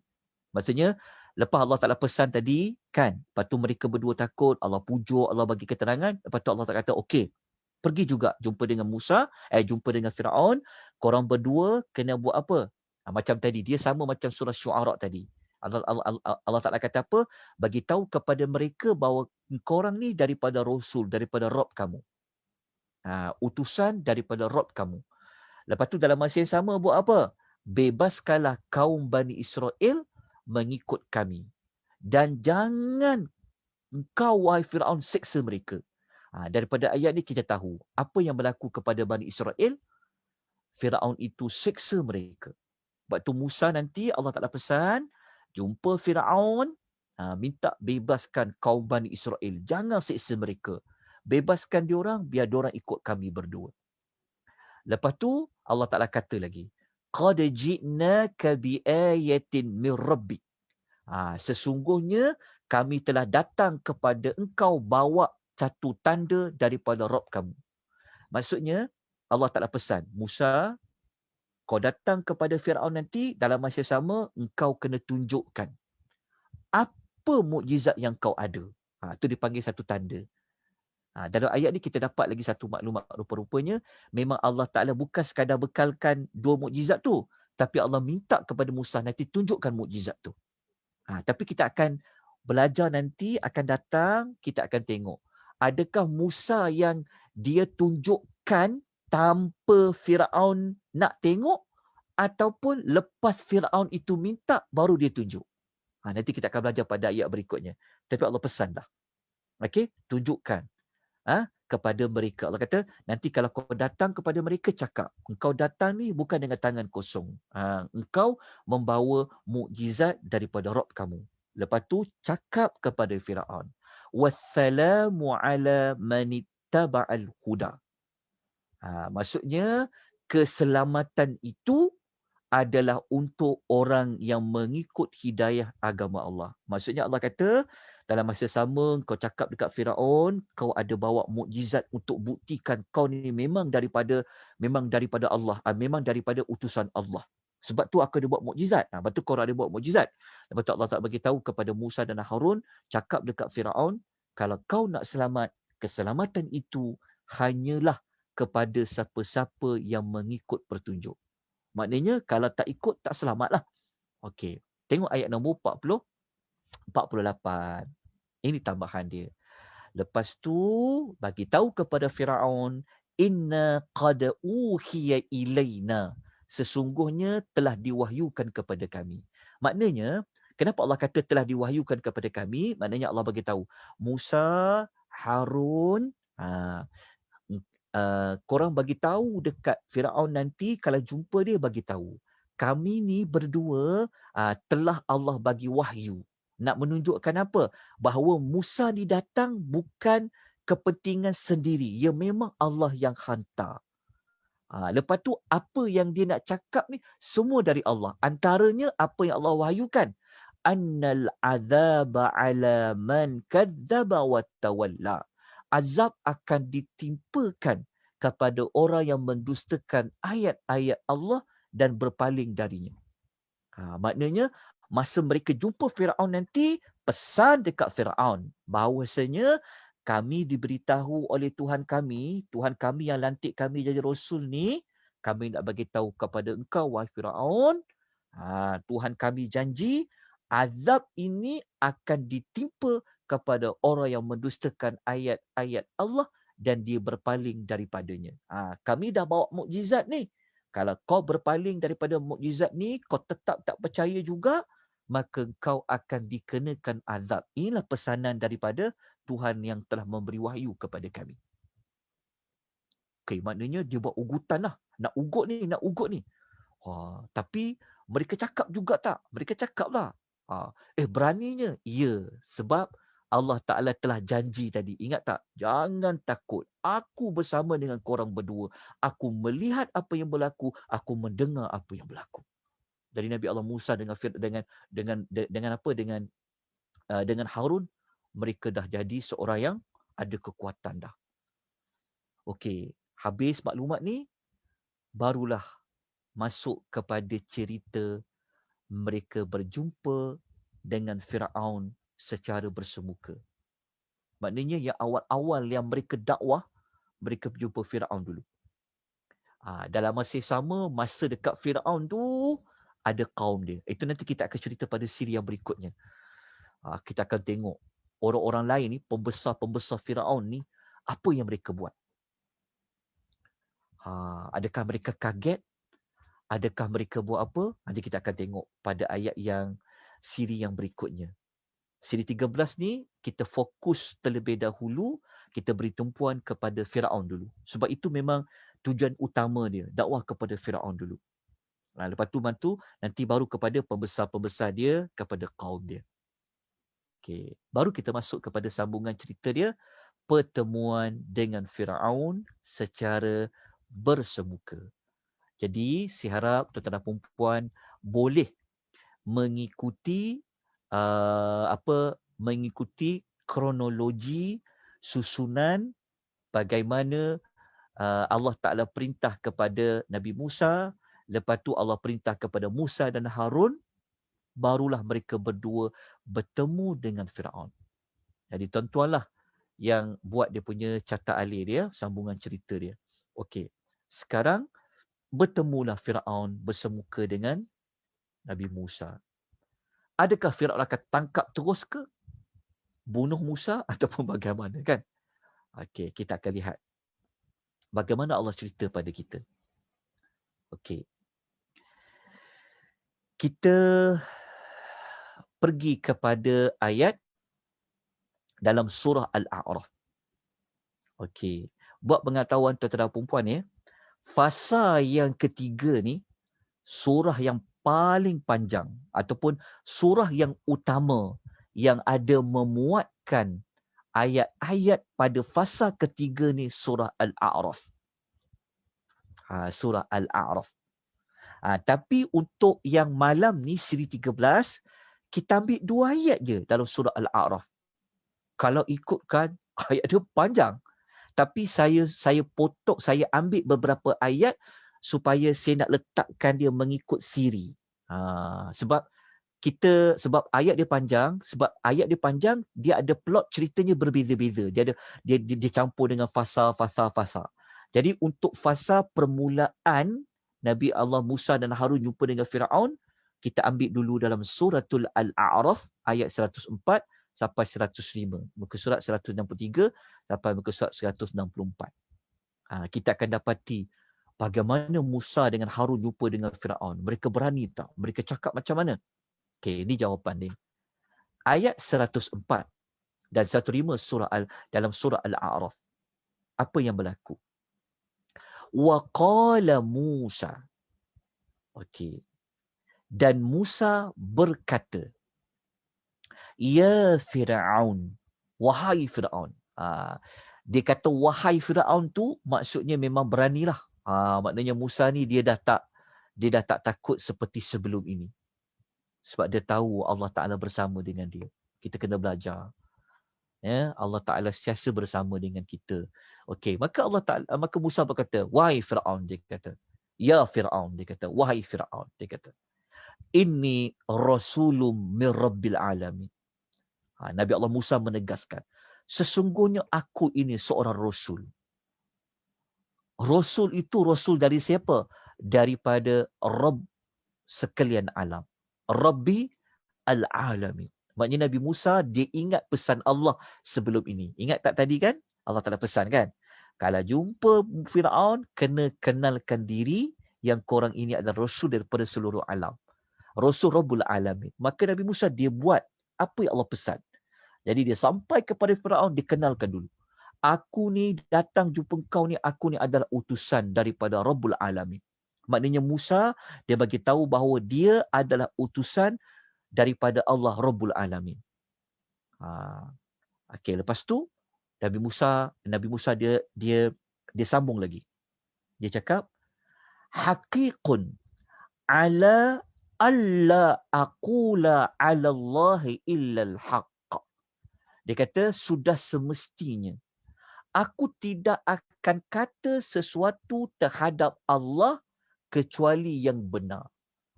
Maksudnya, lepas Allah Ta'ala pesan tadi, kan, lepas tu mereka berdua takut, Allah pujuk, Allah bagi keterangan, lepas tu Allah Ta'ala kata, okey, pergi juga jumpa dengan Musa, jumpa dengan Firaun, korang berdua kena buat apa? Macam tadi, dia sama macam surah Syu'ara tadi. Allah Ta'ala kata apa? Bagi tahu kepada mereka bahawa korang ni daripada Rasul, daripada Rabb kamu. Utusan daripada Rabb kamu. Lepas tu dalam masa yang sama buat apa? Bebaskanlah kaum Bani Israel mengikut kami. Dan jangan engkau, wahai Firaun, seksa mereka. Daripada ayat ni kita tahu apa yang berlaku kepada Bani Israel. Firaun itu seksa mereka. Waktu Musa nanti Allah Ta'ala pesan, jumpa Firaun, minta bebaskan kaum Bani Israel. Jangan seksa mereka. Bebaskan diorang, biar diorang ikut kami berdua. Lepas tu Allah Ta'ala kata lagi, Qad ji'naka biayatin min rabbik. Sesungguhnya kami telah datang kepada engkau bawa satu tanda daripada Rabb kamu. Maksudnya Allah Ta'ala pesan, Musa, kau datang kepada Firaun nanti, dalam masa sama engkau kena tunjukkan apa mukjizat yang kau ada. Itu dipanggil satu tanda. Dalam ayat ni kita dapat lagi satu maklumat, rupa-rupanya memang Allah Ta'ala bukan sekadar bekalkan dua mukjizat tu, tapi Allah minta kepada Musa nanti tunjukkan mukjizat tu. Tapi kita akan belajar nanti, akan datang, kita akan tengok. Adakah Musa yang dia tunjukkan tanpa Firaun nak tengok, ataupun lepas Firaun itu minta baru dia tunjuk. Nanti kita akan belajar pada ayat berikutnya. Tapi Allah pesan dah. Okey, tunjukkan kepada mereka. Allah kata, nanti kalau kau datang kepada mereka, cakap, engkau datang ni bukan dengan tangan kosong. Engkau membawa mukjizat daripada Rabb kamu. Lepas tu, cakap kepada Firaun. Wassalamu ala manittaba'al huda. Maksudnya, keselamatan itu adalah untuk orang yang mengikut hidayah agama Allah. Maksudnya Allah kata, dalam masa sama kau cakap dekat Firaun, kau ada bawa mukjizat untuk buktikan kau ni memang daripada Allah, memang daripada utusan Allah. Sebab tu aku ada buat mukjizat. Lepas tu korang ada buat mukjizat. Lepas tu Allah tak bagi tahu kepada Musa dan Harun, cakap dekat Firaun, kalau kau nak selamat, keselamatan itu hanyalah kepada siapa-siapa yang mengikut petunjuk. Maknanya kalau tak ikut, tak selamatlah. Okey. Tengok ayat nombor 40, 48. Ini tambahan dia. Lepas tu, bagi tahu kepada Firaun, inna qad uhiya ilaina. Sesungguhnya telah diwahyukan kepada kami. Maknanya, kenapa Allah kata telah diwahyukan kepada kami? Maknanya Allah bagi tahu, Musa, Harun, korang bagi tahu dekat Firaun nanti kalau jumpa dia, bagi tahu kami ni berdua telah Allah bagi wahyu nak menunjukkan apa, bahawa Musa ni datang bukan kepentingan sendiri, ia memang Allah yang hantar. Lepas tu apa yang dia nak cakap ni semua dari Allah, antaranya apa yang Allah wahyukan, annal azaba ala man kadzdzaba wa tawalla. Azab akan ditimpakan kepada orang yang mendustakan ayat-ayat Allah dan berpaling darinya. Maknanya, masa mereka jumpa Firaun nanti, pesan dekat Firaun bahawasanya kami diberitahu oleh Tuhan kami yang lantik kami jadi Rasul ni, kami nak bagi tahu kepada engkau, wahai Firaun, Tuhan kami janji, azab ini akan ditimpa kepada orang yang mendustakan ayat-ayat Allah dan dia berpaling daripadanya. Kami dah bawa mukjizat ni. Kalau kau berpaling daripada mukjizat ni, kau tetap tak percaya juga, maka kau akan dikenakan azab. Inilah pesanan daripada Tuhan yang telah memberi wahyu kepada kami. Okay, maknanya dia buat ugutan lah. Nak ugut ni. Tapi mereka cakap juga tak? Mereka cakap lah. Beraninya? Ya, sebab Allah Ta'ala telah janji tadi. Ingat tak? Jangan takut. Aku bersama dengan korang berdua. Aku melihat apa yang berlaku. Aku mendengar apa yang berlaku. Dari Nabi Allah Musa dengan Harun, mereka dah jadi seorang yang ada kekuatan dah. Okey, habis maklumat ni, barulah masuk kepada cerita mereka berjumpa dengan Firaun secara bersemuka. Maknanya yang awal-awal yang mereka dakwah, mereka berjumpa Firaun dulu. Dalam masa sama, masa dekat Firaun tu, ada kaum dia. Itu nanti kita akan cerita pada siri yang berikutnya. Kita akan tengok orang-orang lain ni, pembesar-pembesar Firaun ni, apa yang mereka buat. Adakah mereka kaget? Adakah mereka buat apa? Nanti kita akan tengok pada ayat yang siri yang berikutnya. Siri 13 ni, kita fokus terlebih dahulu, kita beri tumpuan kepada Firaun dulu. Sebab itu memang tujuan utama dia, dakwah kepada Firaun dulu. Lepas tu nanti baru kepada pembesar-pembesar dia, kepada kaum dia. Okay. Baru kita masuk kepada sambungan cerita dia, pertemuan dengan Firaun secara bersemuka. Jadi, saya harap tuan-tuan dan puan boleh mengikuti mengikuti kronologi susunan bagaimana Allah Ta'ala perintah kepada Nabi Musa, lepas tu Allah perintah kepada Musa dan Harun, barulah mereka berdua bertemu dengan Firaun. Jadi tuan-tuanlah yang buat dia punya carta alih dia, sambungan cerita dia. Okey, sekarang bertemulah Firaun bersemuka dengan Nabi Musa. Adakah Firaun akan tangkap terus ke? Bunuh Musa ataupun bagaimana, kan? Okey, kita akan lihat bagaimana Allah cerita pada kita. Okey. kita pergi kepada ayat dalam surah Al-A'raf. Okey. Buat pengetahuan tuan-tuan dan puan ya, fasa yang ketiga ni surah yang paling panjang ataupun surah yang utama yang ada memuatkan ayat-ayat pada fasa ketiga ni surah Al-A'raf. Surah Al-A'raf. Tapi untuk yang malam ni siri 13, kita ambil 2 ayat je dalam surah Al-A'raf. Kalau ikutkan ayat dia panjang. Tapi saya potong, saya ambil beberapa ayat supaya saya nak letakkan dia mengikut siri. Sebab ayat dia panjang, dia ada plot ceritanya berbeza-beza. Dia campur dengan fasa. Jadi untuk fasa permulaan Nabi Allah Musa dan Harun jumpa dengan Firaun, kita ambil dulu dalam suratul Al-A'raf ayat 104 sampai 105. Muka surat 163 sampai muka surat 164. Kita akan dapati bagaimana Musa dengan Harun jumpa dengan Firaun. Mereka berani tak? Mereka cakap macam mana? Okey, ini jawapan dia. Ayat 104 dan 105 dalam surah Al-A'raf. Apa yang berlaku? Wa qala Musa. Okey. Dan Musa berkata, Ya Fir'aun, wahai Fir'aun. Dia kata wahai Fir'aun tu maksudnya memang beranilah. Maknanya Musa ni dia dah tak takut seperti sebelum ini. Sebab dia tahu Allah Ta'ala bersama dengan dia. Kita kena belajar. Ya, Allah Ta'ala sentiasa bersama dengan kita. Okey, maka Musa berkata, wahai Fir'aun, dia kata. Ya Fir'aun, dia kata. Wahai Fir'aun, dia kata. Inni rasulun min rabbil alamin. Nabi Allah Musa menegaskan, sesungguhnya aku ini seorang rasul. Rasul itu rasul dari siapa? Daripada Rabb sekalian alam. Rabbi al-alamin. Maknanya Nabi Musa dia ingat pesan Allah sebelum ini. Ingat tak tadi kan? Allah Ta'ala pesan kan? Kalau jumpa Firaun, kena kenalkan diri yang korang ini adalah rasul daripada seluruh alam. Rasul Rabbul Alamin. Maka Nabi Musa dia buat apa yang Allah pesan. Jadi dia sampai kepada Firaun, dikenalkan dulu. Aku ni datang jumpa kau ni, aku ni adalah utusan daripada Rabbul Alamin. Maknanya Musa, dia bagi tahu bahawa dia adalah utusan daripada Allah Rabbul Alamin. Okey, lepas tu Nabi Musa dia sambung lagi. Dia cakap, haqiqun ala alla aqula ala Allahi illa al-haq. Dia kata, sudah semestinya aku tidak akan kata sesuatu terhadap Allah kecuali yang benar.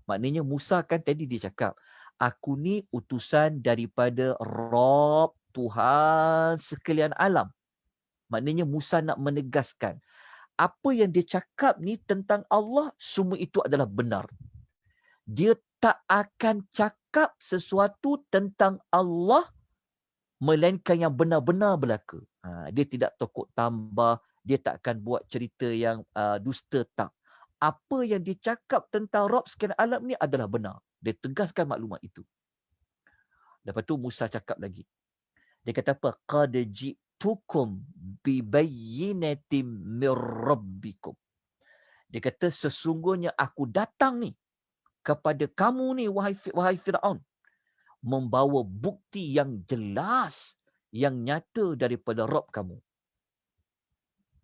Maknanya Musa kan tadi dia cakap, aku ni utusan daripada Rabb, Tuhan sekalian alam. Maknanya Musa nak menegaskan, apa yang dia cakap ni tentang Allah, semua itu adalah benar. Dia tak akan cakap sesuatu tentang Allah melainkan yang benar-benar berlaku. Dia tidak tokok tambah, dia tak akan buat cerita yang dusta, tak. Apa yang dia cakap tentang Rabb sekalian alam ni adalah benar. Dia tegaskan maklumat itu. Lepas tu Musa cakap lagi. Dia kata apa? Qad ji'tukum bi bayyinatin mir rabbikum. Dia kata sesungguhnya aku datang ni kepada kamu ni wahai Firaun, membawa bukti yang jelas, yang nyata daripada Rabb kamu.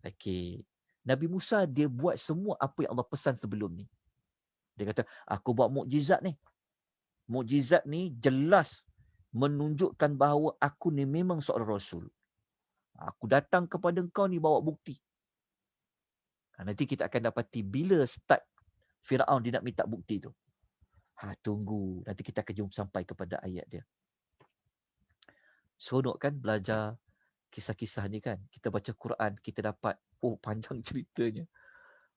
Okey. Nabi Musa dia buat semua apa yang Allah pesan sebelum ni. Dia kata, aku buat mukjizat ni. Mukjizat ni jelas menunjukkan bahawa aku ni memang seorang rasul. Aku datang kepada engkau ni bawa bukti. Nanti kita akan dapati bila start Firaun dia nak minta bukti tu. Tunggu. Nanti kita akan jumpa sampai kepada ayat dia. Seronok kan belajar kisah-kisah ni kan. Kita baca Quran, kita dapat, panjang ceritanya.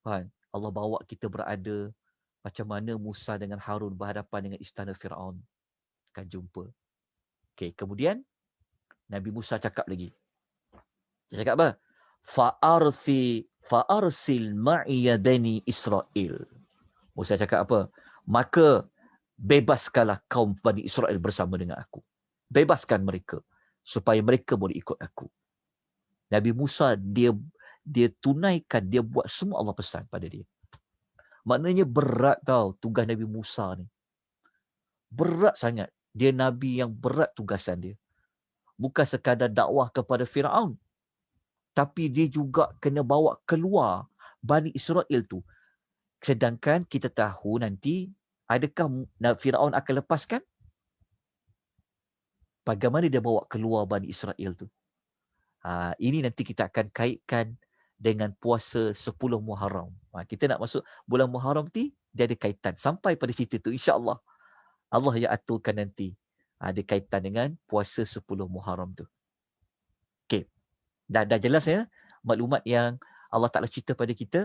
Allah bawa kita berada macam mana Musa dengan Harun berhadapan dengan istana Firaun. Akan jumpa. Okey, kemudian Nabi Musa cakap lagi. Dia cakap apa? Fa'arsil ma'iya bani Israel. Musa cakap apa? Maka bebaskanlah kaum Bani Israel bersama dengan aku. Bebaskan mereka supaya mereka boleh ikut aku. Nabi Musa dia tunaikan, dia buat semua Allah pesan pada dia. Maknanya berat tau tugas Nabi Musa ni. Berat sangat. Dia Nabi yang berat tugasan dia. Bukan sekadar dakwah kepada Firaun, tapi dia juga kena bawa keluar Bani Israel tu. Sedangkan kita tahu nanti, adakah Firaun akan lepaskan? Bagaimana dia bawa keluar Bani Israel tu? Ini nanti kita akan kaitkan dengan puasa 10 Muharram. Kita nak masuk bulan Muharram ni, dia ada kaitan. Sampai pada cerita tu, insya-Allah. Allah yang aturkan nanti. Ada kaitan dengan puasa 10 Muharram tu. Okey. Dah jelas ya maklumat yang Allah Ta'ala cerita pada kita.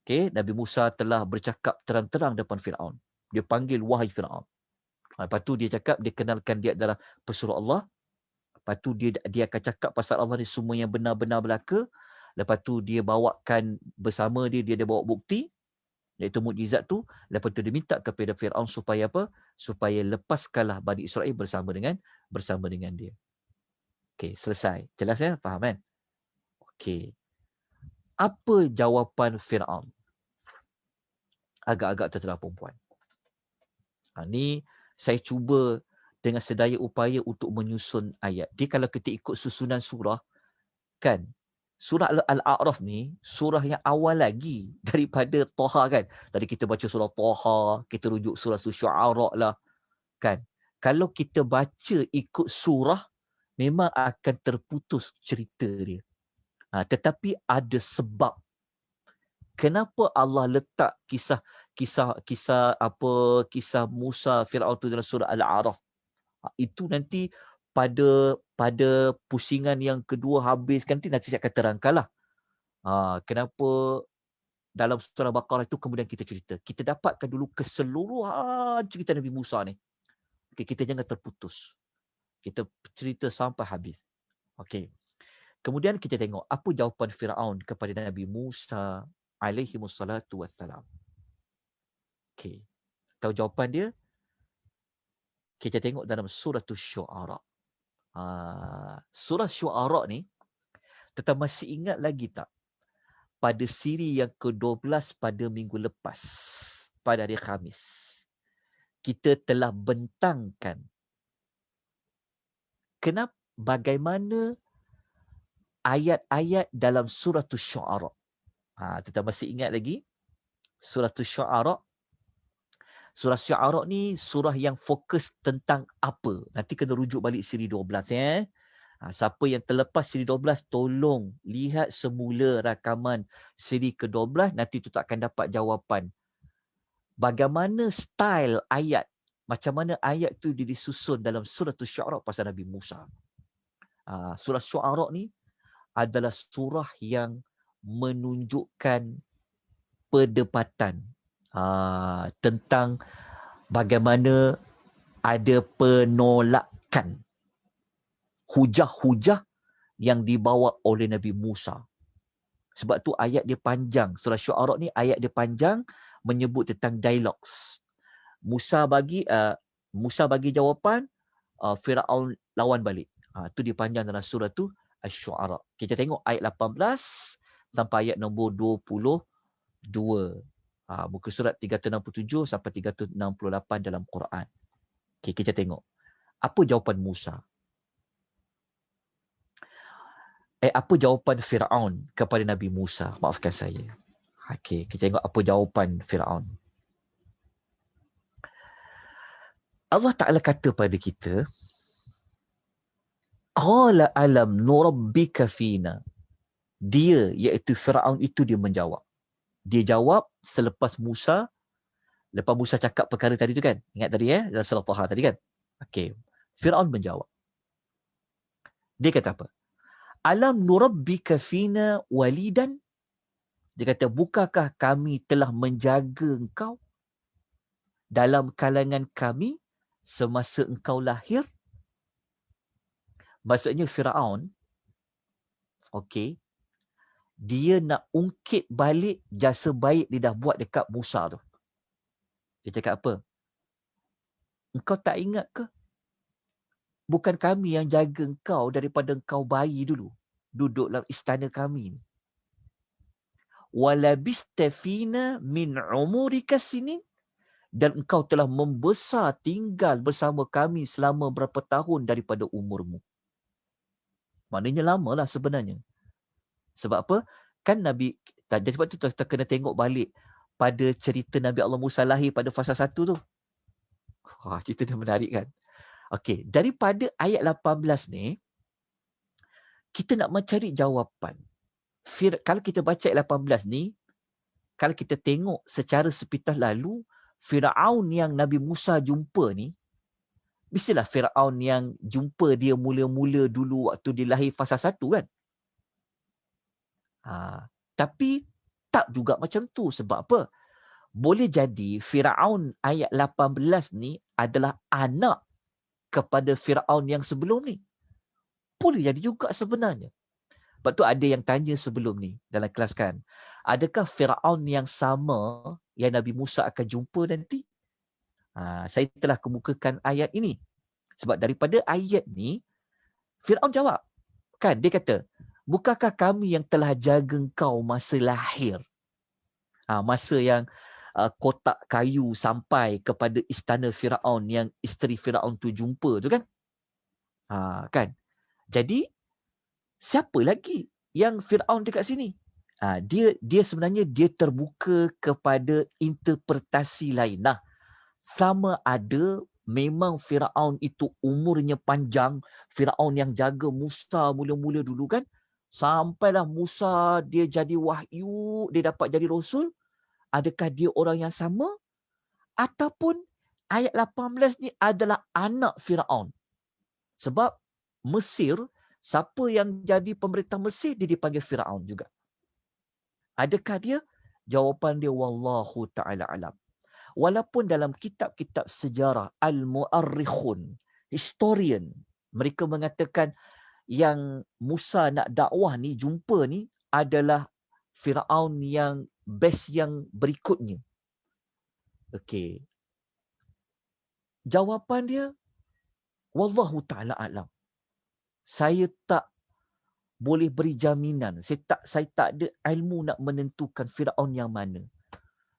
Okey, Nabi Musa telah bercakap terang-terang depan Firaun. Dia panggil, wahai Firaun. Lepas tu dia cakap, dia kenalkan dia adalah pesuruh Allah. Lepas tu dia akan cakap pasal Allah ni semua yang benar-benar belaka. Lepas tu dia bawakan bersama dia bawa bukti, iaitu mukjizat tu. Lepas tu dia minta kepada Firaun supaya apa? Supaya lepaskanlah Bani Israel bersama dengan dia. Okey, selesai. Jelas ya? Faham kan? Okey. Apa jawapan Firaun? Agak-agak tertelah perempuan. Ni saya cuba dengan sedaya upaya untuk menyusun ayat. Dia kalau kita ikut susunan surah, kan, surah Al-A'raf ni, surah yang awal lagi daripada Toha kan. Tadi kita baca surah Toha, kita rujuk surah Syu'ara lah, kan. Kalau kita baca ikut surah, memang akan terputus cerita dia. Tetapi ada sebab. Kenapa Allah letak kisah Musa Firaun tu dalam surah Al-A'raf? Itu nanti pada pusingan yang kedua habis nanti saya akan terangkanlah. Kenapa dalam surah Baqarah itu kemudian kita cerita. Kita dapatkan dulu keseluruhan cerita Nabi Musa ni. Okay, kita jangan terputus. Kita cerita sampai habis. Okey. Kemudian kita tengok apa jawapan Firaun kepada Nabi Musa alaihi wassalatu wassalam. Okey. Tahu jawapan dia? Kita tengok dalam surah Syu'ara. Surah Syu'ara ni, tetap masih ingat lagi tak? Pada siri yang ke-12 pada minggu lepas, pada hari Khamis, kita telah bentangkan bagaimana ayat-ayat dalam surah Syu'ara. Tetap masih ingat lagi? Surah Syu'ara. Surah Syu'ara ni surah yang fokus tentang apa? Nanti kena rujuk balik siri 12 ya. Siapa yang terlepas siri 12, tolong lihat semula rakaman siri ke-12, nanti tu tak akan dapat jawapan. Bagaimana style ayat, macam mana ayat tu disusun dalam surah Syu'ara pasal Nabi Musa. Surah Syu'ara ni adalah surah yang menunjukkan perdebatan tentang bagaimana ada penolakan hujah-hujah yang dibawa oleh Nabi Musa. Sebab tu ayat dia panjang. Surah Syu'ara ni ayat dia panjang, menyebut tentang dialogs. Musa bagi jawapan, Firaun lawan balik. Tu dia panjang dalam surah tu Asy-Syu'ara. Kita tengok ayat 18 sampai ayat nombor 22. Muka surat 367 sampai 368 dalam Quran. Okay, kita tengok. Apa jawapan Musa? Apa jawapan Firaun kepada Nabi Musa? Maafkan saya. Okay, kita tengok apa jawapan Firaun. Allah Ta'ala kata pada kita, Qala alam nurabbika fina. Dia, iaitu Firaun itu, dia menjawab. Dia jawab selepas lepas Musa cakap perkara tadi tu kan. Ingat tadi dalam surah Taha tadi kan. Okey. Firaun menjawab. Dia kata apa? Alam nurabbika fina walidan. Dia kata, bukankah kami telah menjaga engkau dalam kalangan kami semasa engkau lahir? Maksudnya Firaun, okey, dia nak ungkit balik jasa baik dia dah buat dekat Musa tu. Dia cakap apa? Engkau tak ingat ke? Bukan kami yang jaga engkau daripada engkau bayi dulu. Duduk dalam istana kami. Walabista fina min umurika sinin. Dan engkau telah membesar tinggal bersama kami selama berapa tahun daripada umurmu. Maknanya lama lah sebenarnya. Sebab apa? Kan Nabi, jadi sebab tu kita kena tengok balik pada cerita Nabi Allah Musa lahir pada fasa 1 tu. Wah, cerita dia menarik kan? Okey, daripada ayat 18 ni, kita nak mencari jawapan. Kalau kita baca ayat 18 ni, kalau kita tengok secara sepintas lalu, Firaun yang Nabi Musa jumpa ni, mestilah Firaun yang jumpa dia mula-mula dulu waktu dia lahir fasa 1 kan? Tapi tak juga macam tu. Sebab apa? Boleh jadi Firaun ayat 18 ni adalah anak kepada Firaun yang sebelum ni. Boleh jadi juga sebenarnya. Sebab tu ada yang tanya sebelum ni dalam kelas kan. Adakah Firaun yang sama yang Nabi Musa akan jumpa nanti? Saya telah kemukakan ayat ini. Sebab daripada ayat ni, Firaun jawab. Kan dia kata, bukankah kami yang telah jaga engkau masa lahir? Masa yang kotak kayu sampai kepada istana Firaun yang isteri Firaun tu jumpa tu kan? Kan? Jadi, siapa lagi yang Firaun dekat sini? Dia sebenarnya dia terbuka kepada interpretasi lain. Sama ada memang Firaun itu umurnya panjang, Firaun yang jaga Musa mula-mula dulu kan, sampailah Musa dia jadi wahyu, dia dapat jadi rasul. Adakah dia orang yang sama? Ataupun ayat 18 ni adalah anak Firaun. Sebab Mesir, siapa yang jadi pemerintah Mesir, dia dipanggil Firaun juga. Adakah dia? Jawapan dia wallahu ta'ala alam. Walaupun dalam kitab-kitab sejarah al-mu'arrikhun, historian, mereka mengatakan yang Musa nak dakwah ni, jumpa ni adalah Firaun yang best yang berikutnya. Okey. Jawapan dia wallahu ta'ala alam. Saya tak boleh beri jaminan. Saya tak ada ilmu nak menentukan Firaun yang mana.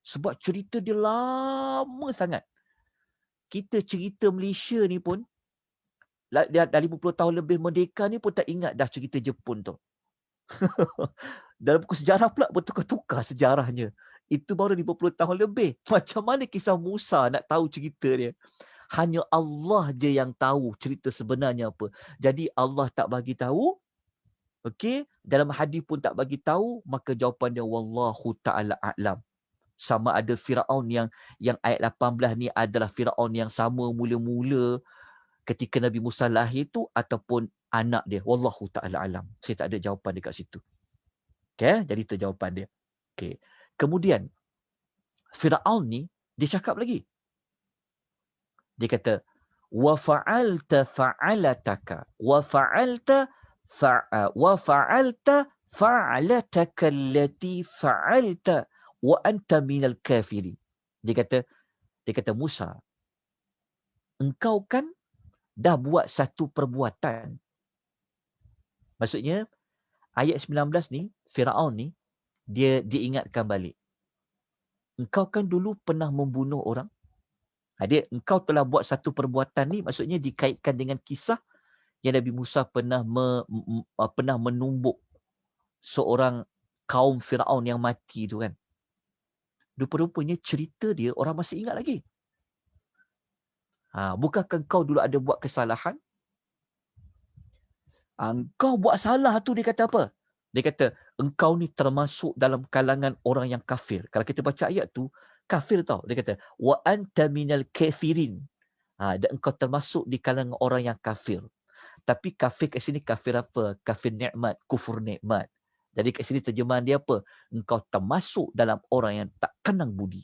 Sebab cerita dia lama sangat. Kita cerita Malaysia ni pun, dah 50 tahun lebih merdeka ni pun tak ingat dah cerita Jepun tu. Dalam buku sejarah pula bertukar-tukar sejarahnya. Itu baru 50 tahun lebih. Macam mana kisah Musa nak tahu cerita dia? Hanya Allah je yang tahu cerita sebenarnya apa. Jadi Allah tak bagi tahu. Okey, dalam hadis pun tak bagi tahu, maka jawapan dia wallahu ta'ala a'lam. Sama ada Firaun yang ayat 18 ni adalah Firaun yang sama mula-mula ketika Nabi Musa lahir tu ataupun anak dia. Wallahu ta'ala a'lam. Saya tak ada jawapan dekat situ. Okey, jadi itu jawapan dia. Okey. Kemudian Firaun ni dia cakap lagi. Dia kata wa fa'alta fa'alataka wa fa'alta fa'alataka allati fa'alta wa anta minal kafirin. Dia kata Musa, engkau kan dah buat satu perbuatan. Maksudnya ayat 19 ni, Firaun ni dia ingatkan balik. Engkau kan dulu pernah membunuh orang. Engkau telah buat satu perbuatan ni, maksudnya dikaitkan dengan kisah yang Nabi Musa pernah menumbuk seorang kaum Firaun yang mati tu kan. Rupa-rupanya cerita dia orang masih ingat lagi. Bukankah kau dulu ada buat kesalahan? Engkau buat salah tu, dia kata apa? Dia kata, engkau ni termasuk dalam kalangan orang yang kafir. Kalau kita baca ayat tu, kafir tau. Dia kata, wa anta minal kafirin. Dan engkau termasuk di kalangan orang yang kafir. Tapi kafir kat sini kafir apa? Kafir nikmat, kufur nikmat. Jadi kat sini terjemahan dia apa? Engkau termasuk dalam orang yang tak kenang budi.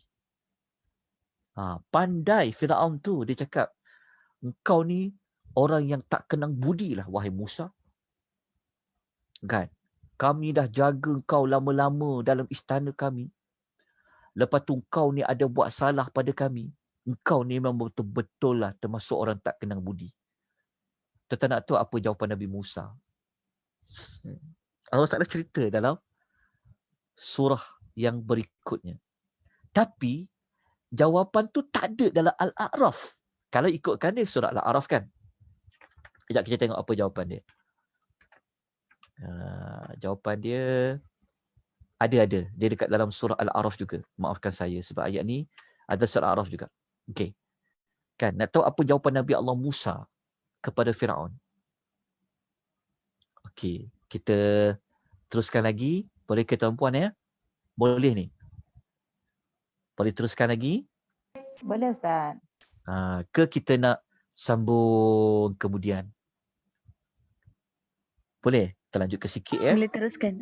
Pandai Firaun tu, dia cakap, engkau ni orang yang tak kenang budi lah, wahai Musa. Kan? Kami dah jaga engkau lama-lama dalam istana kami. Lepas tu engkau ni ada buat salah pada kami. engkau ni memang betul-betul lah termasuk orang tak kenal budi. Tuan nak tahu apa jawapan Nabi Musa? Allah Ta'ala cerita dalam surah yang berikutnya. Tapi jawapan tu tak ada dalam Al-A'raf. Kalau ikutkan dia surah Al-A'raf kan. Sekejap kita tengok apa jawapan dia. Jawapan dia ada. Dia dekat dalam surah Al-A'raf juga. Maafkan saya sebab ayat ni ada surah Al-A'raf juga. Okey. Kan, nak tahu apa jawapan Nabi Allah Musa kepada Firaun? Okey, kita teruskan lagi. Boleh ke tuan-puan ya? Boleh ni. Boleh teruskan lagi? Boleh Ustaz. Ke kita nak sambung kemudian? Boleh? Kita lanjut ke sikit ya. Boleh teruskan.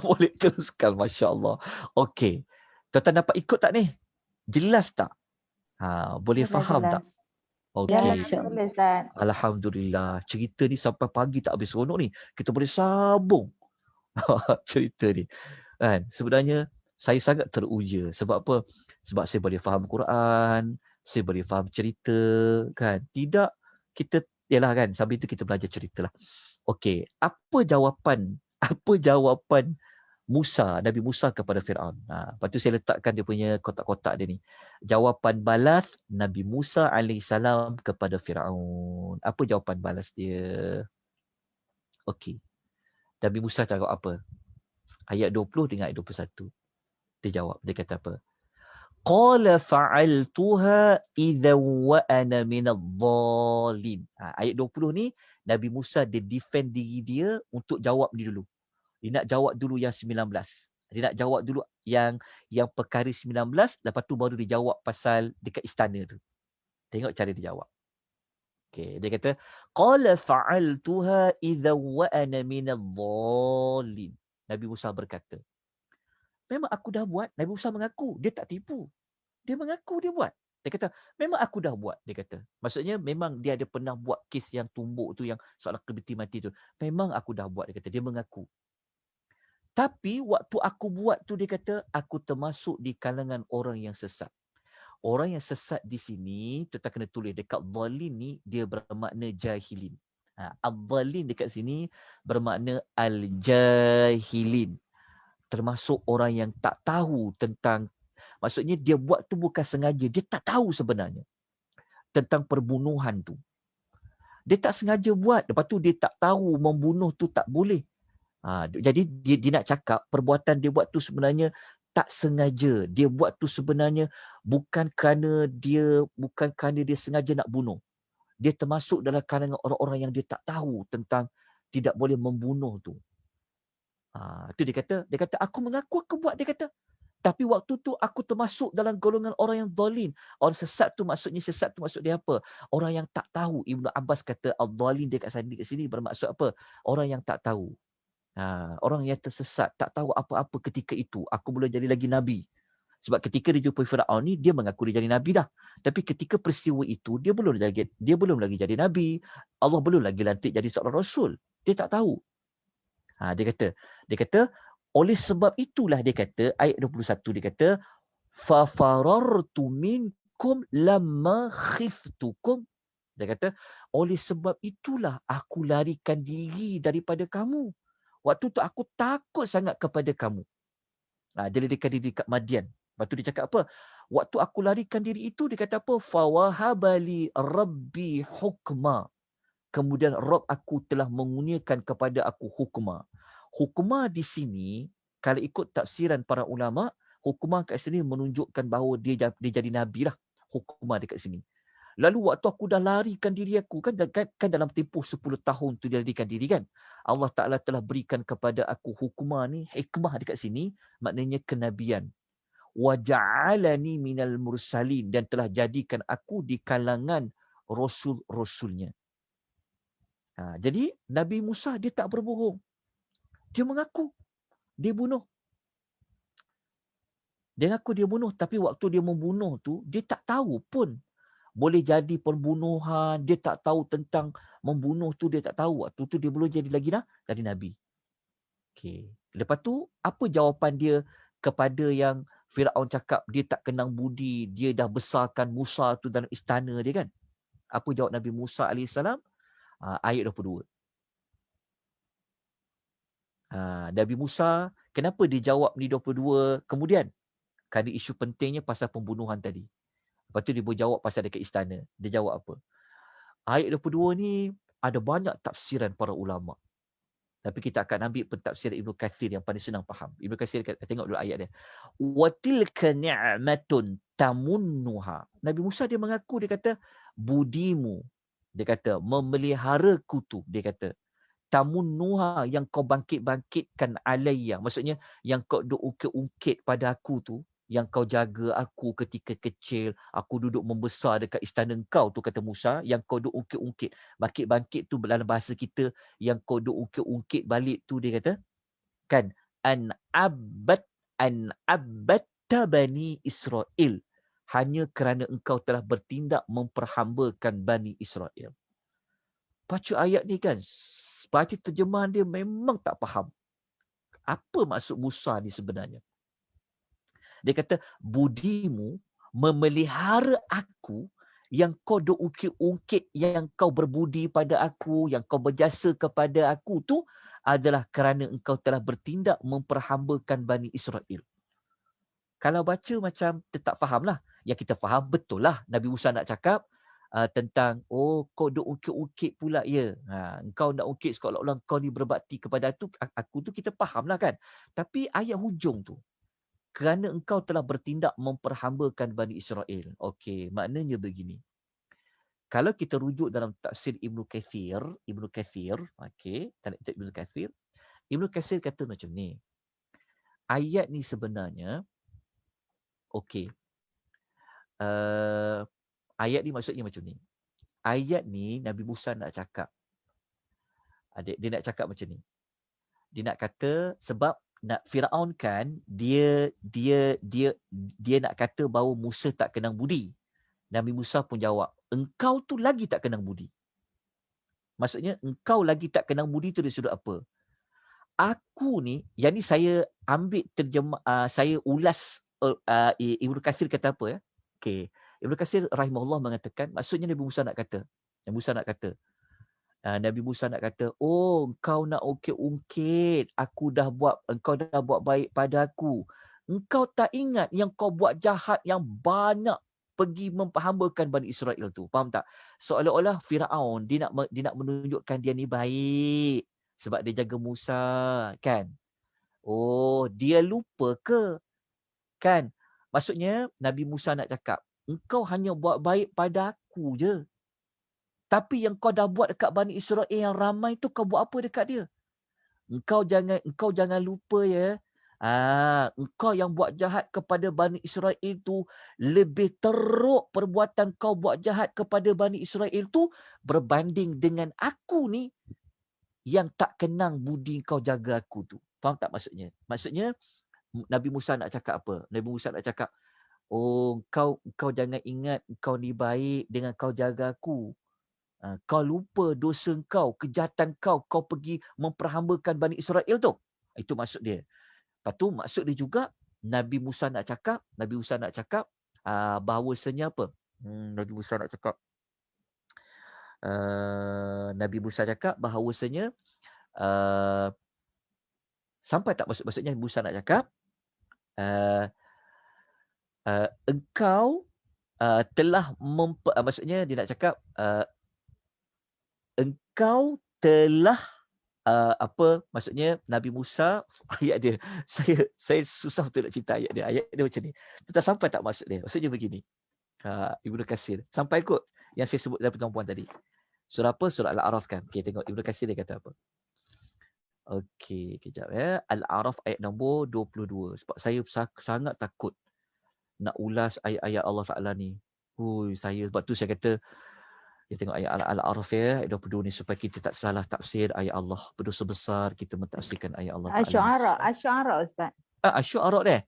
Boleh teruskan, Masya Allah. Okey. Tuan-tuan dapat ikut tak ni? Jelas tak? Boleh faham tak? Okey. Ya, boleh Ustaz. Alhamdulillah. Cerita ni sampai pagi tak habis seronok ni. Kita boleh sambung cerita ni. Kan? Sebenarnya saya sangat teruja. Sebab apa? Sebab saya boleh faham Quran, saya boleh faham cerita, kan? Tidak kita yalah kan, sambil itu kita belajar ceritalah. Okey, apa jawapan Nabi Musa kepada Firaun? Lepas tu saya letakkan dia punya kotak-kotak dia ni. Jawapan balas Nabi Musa alaihissalam kepada Firaun. Apa jawapan balas dia? Okey. Nabi Musa cakap apa? Ayat 20 dengan ayat 21. Dia jawab, dia kata apa? Qala fa'altuha idza wa ana minadh-dhalin. Ayat 20 ni Nabi Musa dia defend diri dia untuk jawab ni dulu. Dia nak jawab dulu yang 19. Dia nak jawab dulu yang perkara 19, lepas tu baru dia jawab pasal dekat istana tu. Tengok cara dia jawab. Okey, dia kata qala fa'altuha idza wa ana minadh-dhalin. Nabi Musa berkata, memang aku dah buat. Nabi Musa mengaku, dia tak tipu. Dia mengaku dia buat. Dia kata, memang aku dah buat. Dia kata, maksudnya memang dia ada pernah buat kes yang tumbuk tu, yang soalan kebiti mati tu. Memang aku dah buat, dia kata. Dia mengaku. Tapi waktu aku buat tu, dia kata, aku termasuk di kalangan orang yang sesat. Orang yang sesat di sini, kita kena tulis dekat dhalin ni, dia bermakna jahilin. Al-dhalin dekat sini bermakna al-jahilin. Termasuk orang yang tak tahu tentang, maksudnya dia buat tu bukan sengaja, dia tak tahu sebenarnya tentang perbunuhan tu. Dia tak sengaja buat, lepas tu dia tak tahu membunuh tu tak boleh. Jadi dia nak cakap perbuatan dia buat tu sebenarnya tak sengaja. Dia buat tu sebenarnya bukan kerana dia sengaja nak bunuh. Dia termasuk dalam kalangan orang-orang yang dia tak tahu tentang tidak boleh membunuh tu. Itu dia kata aku mengaku aku buat, dia kata. Tapi waktu tu aku termasuk dalam golongan orang yang dhalin. Orang sesat tu maksud dia apa? Orang yang tak tahu. Ibnu Abbas kata al-dhalin dekat sini bermaksud apa? Orang yang tak tahu. Orang yang tersesat, tak tahu apa-apa ketika itu. Aku belum jadi lagi Nabi. Sebab ketika dia jumpa Firaun ni, dia mengaku dia jadi Nabi dah. Tapi ketika peristiwa itu, dia belum lagi jadi Nabi. Allah belum lagi lantik jadi seorang Rasul. Dia tak tahu. Dia kata, oleh sebab itulah dia kata, ayat 21 dia kata, fafarartu minkum lamma khiftukum. Dia kata, oleh sebab itulah aku larikan diri daripada kamu. Waktu tu aku takut sangat kepada kamu. Dia larikan diri dekat Madian. Lepas tu dia cakap apa? Waktu aku larikan diri itu, dia kata apa? Fawahabali rabbi hukma. Kemudian Rabb aku telah mengurniakan kepada aku hukma. Hukma di sini, kalau ikut tafsiran para ulama, hukma kat sini menunjukkan bahawa dia jadi Nabi lah. Hukma dekat sini. Lalu waktu aku dah larikan diri aku, kan dalam tempoh 10 tahun tu dia larikan diri kan. Allah Ta'ala telah berikan kepada aku hukmah ni, hikmah dekat sini, maknanya kenabian. Waja'alani minal mursalin, dan telah jadikan aku di kalangan rasul-rasulnya. Jadi Nabi Musa dia tak berbohong. Dia mengaku dia bunuh. Dia mengaku dia bunuh, tapi waktu dia membunuh tu, dia tak tahu pun boleh jadi pembunuhan, dia tak tahu tentang membunuh tu, dia tak tahu. Waktu tu dia belum jadi lagi jadi Nabi. Okey. Lepas tu, apa jawapan dia kepada yang Firaun cakap dia tak kenang budi, dia dah besarkan Musa tu dalam istana dia kan. Apa jawab Nabi Musa AS? Ayat 22. Nabi Musa, kenapa dia jawab ni 22 kemudian? Kerana isu pentingnya pasal pembunuhan tadi. Lepas tu dia berjawab pasal dekat istana. Dia jawab apa? Ayat 22 ni ada banyak tafsiran para ulama. Tapi kita akan ambil pentafsiran Ibnu Katsir yang paling senang faham. Ibnu Katsir tengok dulu ayat dia. Wa tilka ni'matun tamunnuha. Nabi Musa dia mengaku, dia kata budimu. Dia kata memeliharaku tu. Dia kata tamunnuha, yang kau bangkit-bangkitkan alayya. Maksudnya yang kau duk ungkit-ungkit pada aku tu, yang kau jaga aku ketika kecil, aku duduk membesar dekat istana kau tu, kata Musa, yang kau duk ungkit-ungkit. Bangkit-bangkit tu dalam bahasa kita, yang kau duk ungkit-ungkit balik tu, dia kata kan an abbatta bani Israel, hanya kerana engkau telah bertindak memperhambakan Bani Israel. Baca ayat ni kan, baca terjemahan dia memang tak faham. Apa maksud Musa ni sebenarnya? Dia kata, budimu memelihara aku, yang kau duk ungkit-ungkit, yang kau berbudi pada aku, yang kau berjasa kepada aku tu, adalah kerana engkau telah bertindak memperhambakan Bani Israel. Kalau baca macam tak faham lah. Yang kita faham betul lah. Nabi Musa nak cakap, tentang kau duk ungkit-ungkit pula ya. Engkau nak ungkit seolah-olah kau ni berbakti kepada aku tu, kita faham lah kan. Tapi ayat hujung tu, kerana engkau telah bertindak memperhambakan Bani Israel. Okey, maknanya begini. Kalau kita rujuk dalam tafsir Ibnu Katsir, okey, Ibnu Katsir kata macam ni. Ayat ni sebenarnya okey. Ayat ni maksudnya macam ni. Ayat ni Nabi Musa nak cakap. Dia nak cakap macam ni. Dia nak kata sebab Firaun kan dia nak kata bahawa Musa tak kenang budi. Nabi Musa pun jawab, engkau tu lagi tak kenang budi. Maksudnya engkau lagi tak kenang budi tu dari sudut apa? Aku ni, yang ni saya ambil saya ulas Ibnu Katsir kata apa ya? Okey. Ibnu Katsir rahimahullah mengatakan, maksudnya Nabi Musa nak kata, Nabi Musa nak kata, engkau nak ungkit-ungkit, engkau dah buat baik pada aku. Engkau tak ingat yang kau buat jahat yang banyak pergi memperhambakan Bani Israel tu. Faham tak? Seolah-olah Firaun dia nak menunjukkan dia ni baik sebab dia jaga Musa, kan? Dia lupa ke? Kan? Maksudnya Nabi Musa nak cakap, engkau hanya buat baik pada aku je. Tapi yang kau dah buat dekat Bani Israel yang ramai tu, kau buat apa dekat dia? Engkau jangan lupa ya. Engkau yang buat jahat kepada Bani Israel tu, lebih teruk perbuatan kau buat jahat kepada Bani Israel tu berbanding dengan aku ni yang tak kenang budi kau jaga aku tu. Faham tak maksudnya? Maksudnya Nabi Musa nak cakap apa? Nabi Musa nak cakap, kau jangan ingat kau ni baik dengan kau jaga aku. Kau lupa dosa kau, kejahatan kau pergi memperhambakan Bani Israel tu. Itu maksud dia. Lepas tu maksud dia juga, Nabi Musa nak cakap bahawasanya apa? Nabi Musa cakap bahawasanya sampai tak maksudnya Musa nak cakap engkau telah maksudnya dia nak cakap engkau telah maksudnya Nabi Musa, ayat dia saya susah betul nak cerita ayat dia macam ni. Tak sampai tak maksud dia. Maksudnya begini. Ibnu Katsir sampai kot yang saya sebut dalam pertemuan tadi. Surah apa? Surah Al-A'raf kan. Okey, tengok Ibnu Katsir dia kata apa. Okey, kejap ya. Al-A'raf ayat nombor 22. Sebab saya sangat takut nak ulas ayat-ayat Allah Ta'ala ni. Sebab tu saya kata, kita tengok ayat Al-A'raf ya, ayat 22 ni, supaya kita tak salah tafsir ayat Allah. Berdosa besar kita mentafsirkan ayat Allah Ta'ala. Asy'ara Ustaz. Asy'ara deh.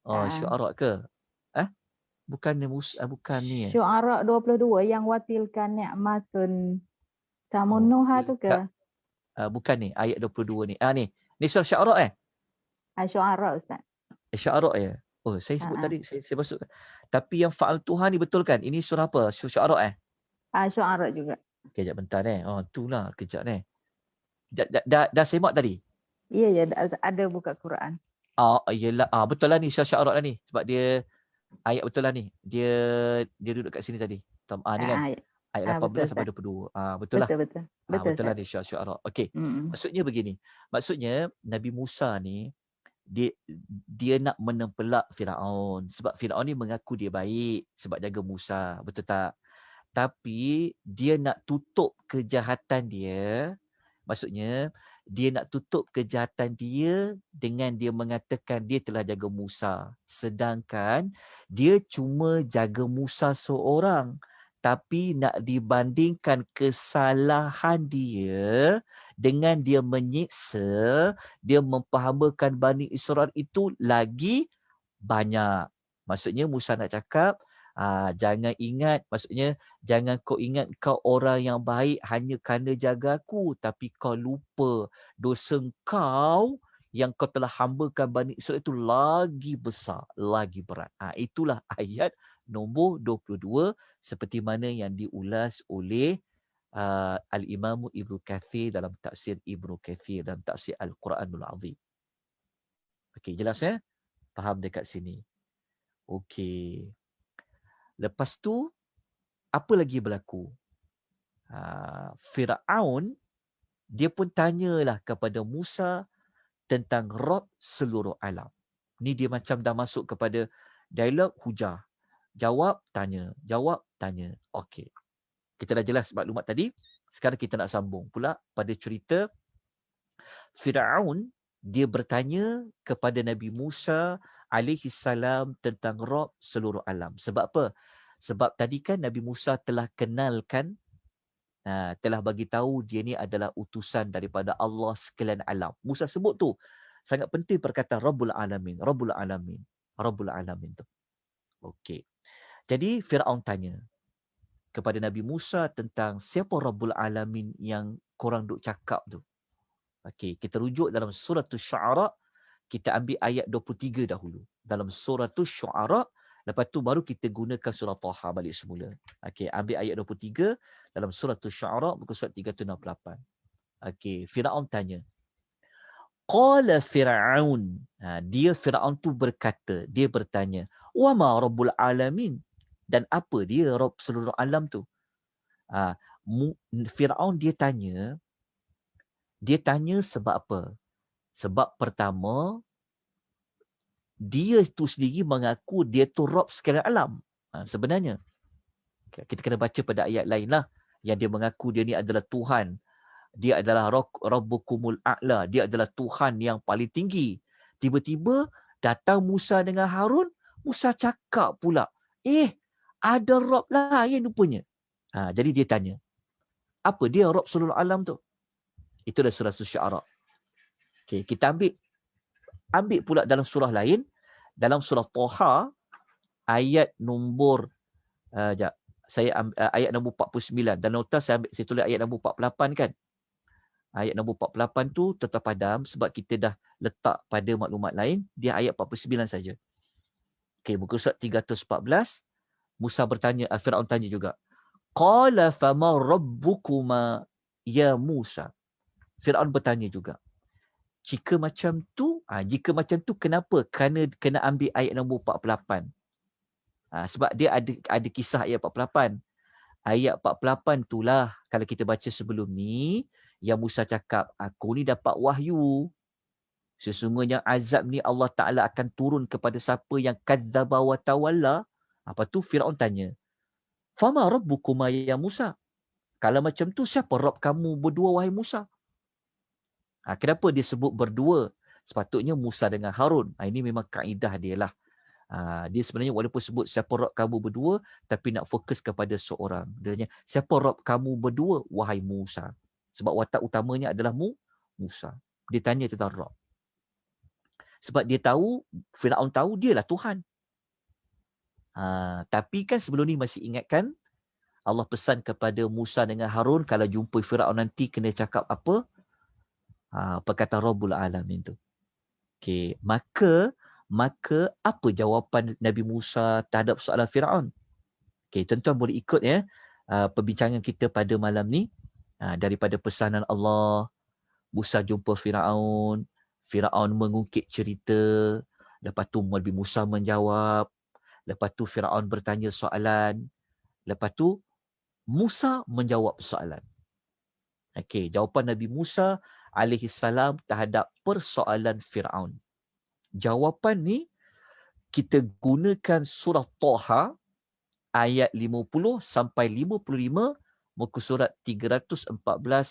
Asy'ara ke? Bukan ni Syu'ara 22 yang watilkan ni'matun tamunnuha tu ke? Bukan ni, ayat 22 ni. Ni surah Syu'ara Syu'ara Ustaz. Syu'ara ya. Oh, saya sebut Ha. tadi, saya masuk. Tapi yang fa'al Tuhan ni betul kan? Ini surah apa? Syu'ara Syu'ara juga. Kejap bentar Oh, itulah kejap Dah semak tadi? Ya, ada buka Quran. Yelah. Betul lah ni Syu'ara lah ni. Sebab dia ayat betul lah ni. Dia duduk kat sini tadi. Ni kan? Ayat 18 betul, sampai 22. Betul lah. Betul lah ni Syu'ara. Okey. Maksudnya begini. Maksudnya Nabi Musa ni dia nak menempelak Firaun sebab Firaun ni mengaku dia baik sebab jaga Musa, betul tak? Tapi dia nak tutup kejahatan dia. Maksudnya dia nak tutup kejahatan dia dengan dia mengatakan dia telah jaga Musa, sedangkan dia cuma jaga Musa seorang. Tapi nak dibandingkan kesalahan dia dengan dia menyiksa, dia memfahamakan Bani Israel itu lagi banyak. Maksudnya Musa nak cakap, jangan ingat, maksudnya jangan kau ingat kau orang yang baik hanya kerana jaga aku, tapi kau lupa dosa kau yang kau telah hambakan Bani Israel itu lagi besar, lagi berat. Itulah ayat nombor 22 seperti mana yang diulas oleh Al-Imam Ibnu Kathir dalam tafsir Ibnu Kathir dalam tafsir Al-Quranul Azim. Okey, jelas ya? Faham dekat sini. Okey. Lepas tu, apa lagi berlaku? Firaun, dia pun tanyalah kepada Musa tentang Rabb seluruh alam. Ni dia macam dah masuk kepada dialog hujah. Jawab, tanya. Jawab, tanya. Okey. Kita dah jelas maklumat tadi. Sekarang kita nak sambung pula pada cerita Firaun, dia bertanya kepada Nabi Musa alaihi salam tentang Rabb seluruh alam. Sebab apa? Sebab tadi kan Nabi Musa telah kenalkan, telah bagi tahu dia ni adalah utusan daripada Allah sekalian alam. Musa sebut tu. Sangat penting perkataan Rabbul Alamin. Rabbul Alamin. Rabbul Alamin tu. Okey. Jadi Firaun tanya kepada Nabi Musa tentang siapa Rabbul Alamin yang korang duk cakap tu. Okey, kita rujuk dalam surah Syu'ara, kita ambil ayat 23 dahulu. Dalam surah Syu'ara, lepas tu baru kita gunakan surah Taha balik semula. Okey, ambil ayat 23 dalam surah Syu'ara muka surat 368. Okey, Firaun tanya. Qala Fir'aun. Dia Firaun tu berkata, dia bertanya, "Wa ma Rabbul Alamin?" Dan apa dia Rabb seluruh alam tu? Firaun dia tanya sebab apa? Sebab pertama, dia tu sendiri mengaku dia tu Rabb sekalian alam. Sebenarnya, kita kena baca pada ayat lain lah. Yang dia mengaku dia ni adalah Tuhan. Dia adalah Rabbukumul A'la. Dia adalah Tuhan yang paling tinggi. Tiba-tiba datang Musa dengan Harun. Musa cakap pula, ada Rabb lain rupanya. Jadi dia tanya, apa dia Rabb seluruh alam tu? Itu dah surah Syu'ara. Okay, kita ambil pula dalam surah lain. Dalam surah Taha, ayat nombor, ayat nombor 49. Dan nota saya tulis ayat nombor 48 kan. Ayat nombor 48 tu tetap padam sebab kita dah letak pada maklumat lain. Dia ayat 49 saja. Okay, muka surat 314. Musa bertanya, Firaun tanya juga. Qala fama rabbukuma ya Musa. Firaun bertanya juga. Jika macam tu, kenapa kena ambil ayat nombor 48? Sebab dia ada kisah ayat 48. Ayat 48 itulah kalau kita baca sebelum ni, yang Musa cakap, aku ni dapat wahyu. Sesungguhnya azab ni Allah Ta'ala akan turun kepada siapa yang kadzaba wa tawalla. Apa tu Firaun tanya, fama rabbukuma ya Musa? Kalau macam tu, siapa Rabb kamu berdua wahai Musa? Kenapa dia sebut berdua? Sepatutnya Musa dengan Harun. Ini memang kaedah dia lah. Dia sebenarnya walaupun sebut siapa Rabb kamu berdua, tapi nak fokus kepada seorang. Dia tanya, siapa Rabb kamu berdua wahai Musa? Sebab watak utamanya adalah Musa. Dia tanya tentang Rabb. Sebab dia tahu, Firaun tahu dialah Tuhan. Tapi kan sebelum ni masih ingatkan, Allah pesan kepada Musa dengan Harun, kalau jumpa Firaun nanti kena cakap apa? Perkataan Rabbul Alamin tu. Okay. Maka maka apa jawapan Nabi Musa terhadap soalan Firaun? Okey, tuan-tuan boleh ikut ya perbincangan kita pada malam ni daripada pesanan Allah. Musa jumpa Firaun, Firaun mengungkit cerita, lepas tu Nabi Musa menjawab, lepas tu Firaun bertanya soalan, lepas tu Musa menjawab soalan. Okey, jawapan Nabi Musa alaihi salam terhadap persoalan Firaun. Jawapan ni kita gunakan surah Taha ayat 50 sampai 55, muka surat 314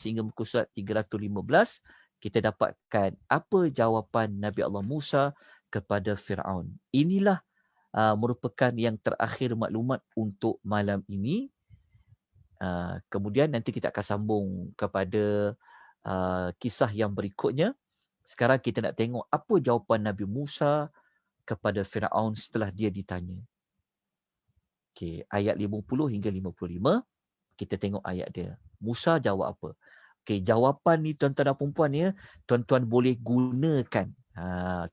hingga muka surat 315, kita dapatkan apa jawapan Nabi Allah Musa kepada Firaun. Inilah merupakan yang terakhir maklumat untuk malam ini. Kemudian nanti kita akan sambung kepada kisah yang berikutnya. Sekarang kita nak tengok apa jawapan Nabi Musa kepada Firaun setelah dia ditanya. Okey, ayat 50 hingga 55, kita tengok ayat dia. Musa jawab apa? Okey, jawapan ni tuan-tuan dan puan-puan ya, tuan-tuan boleh gunakan.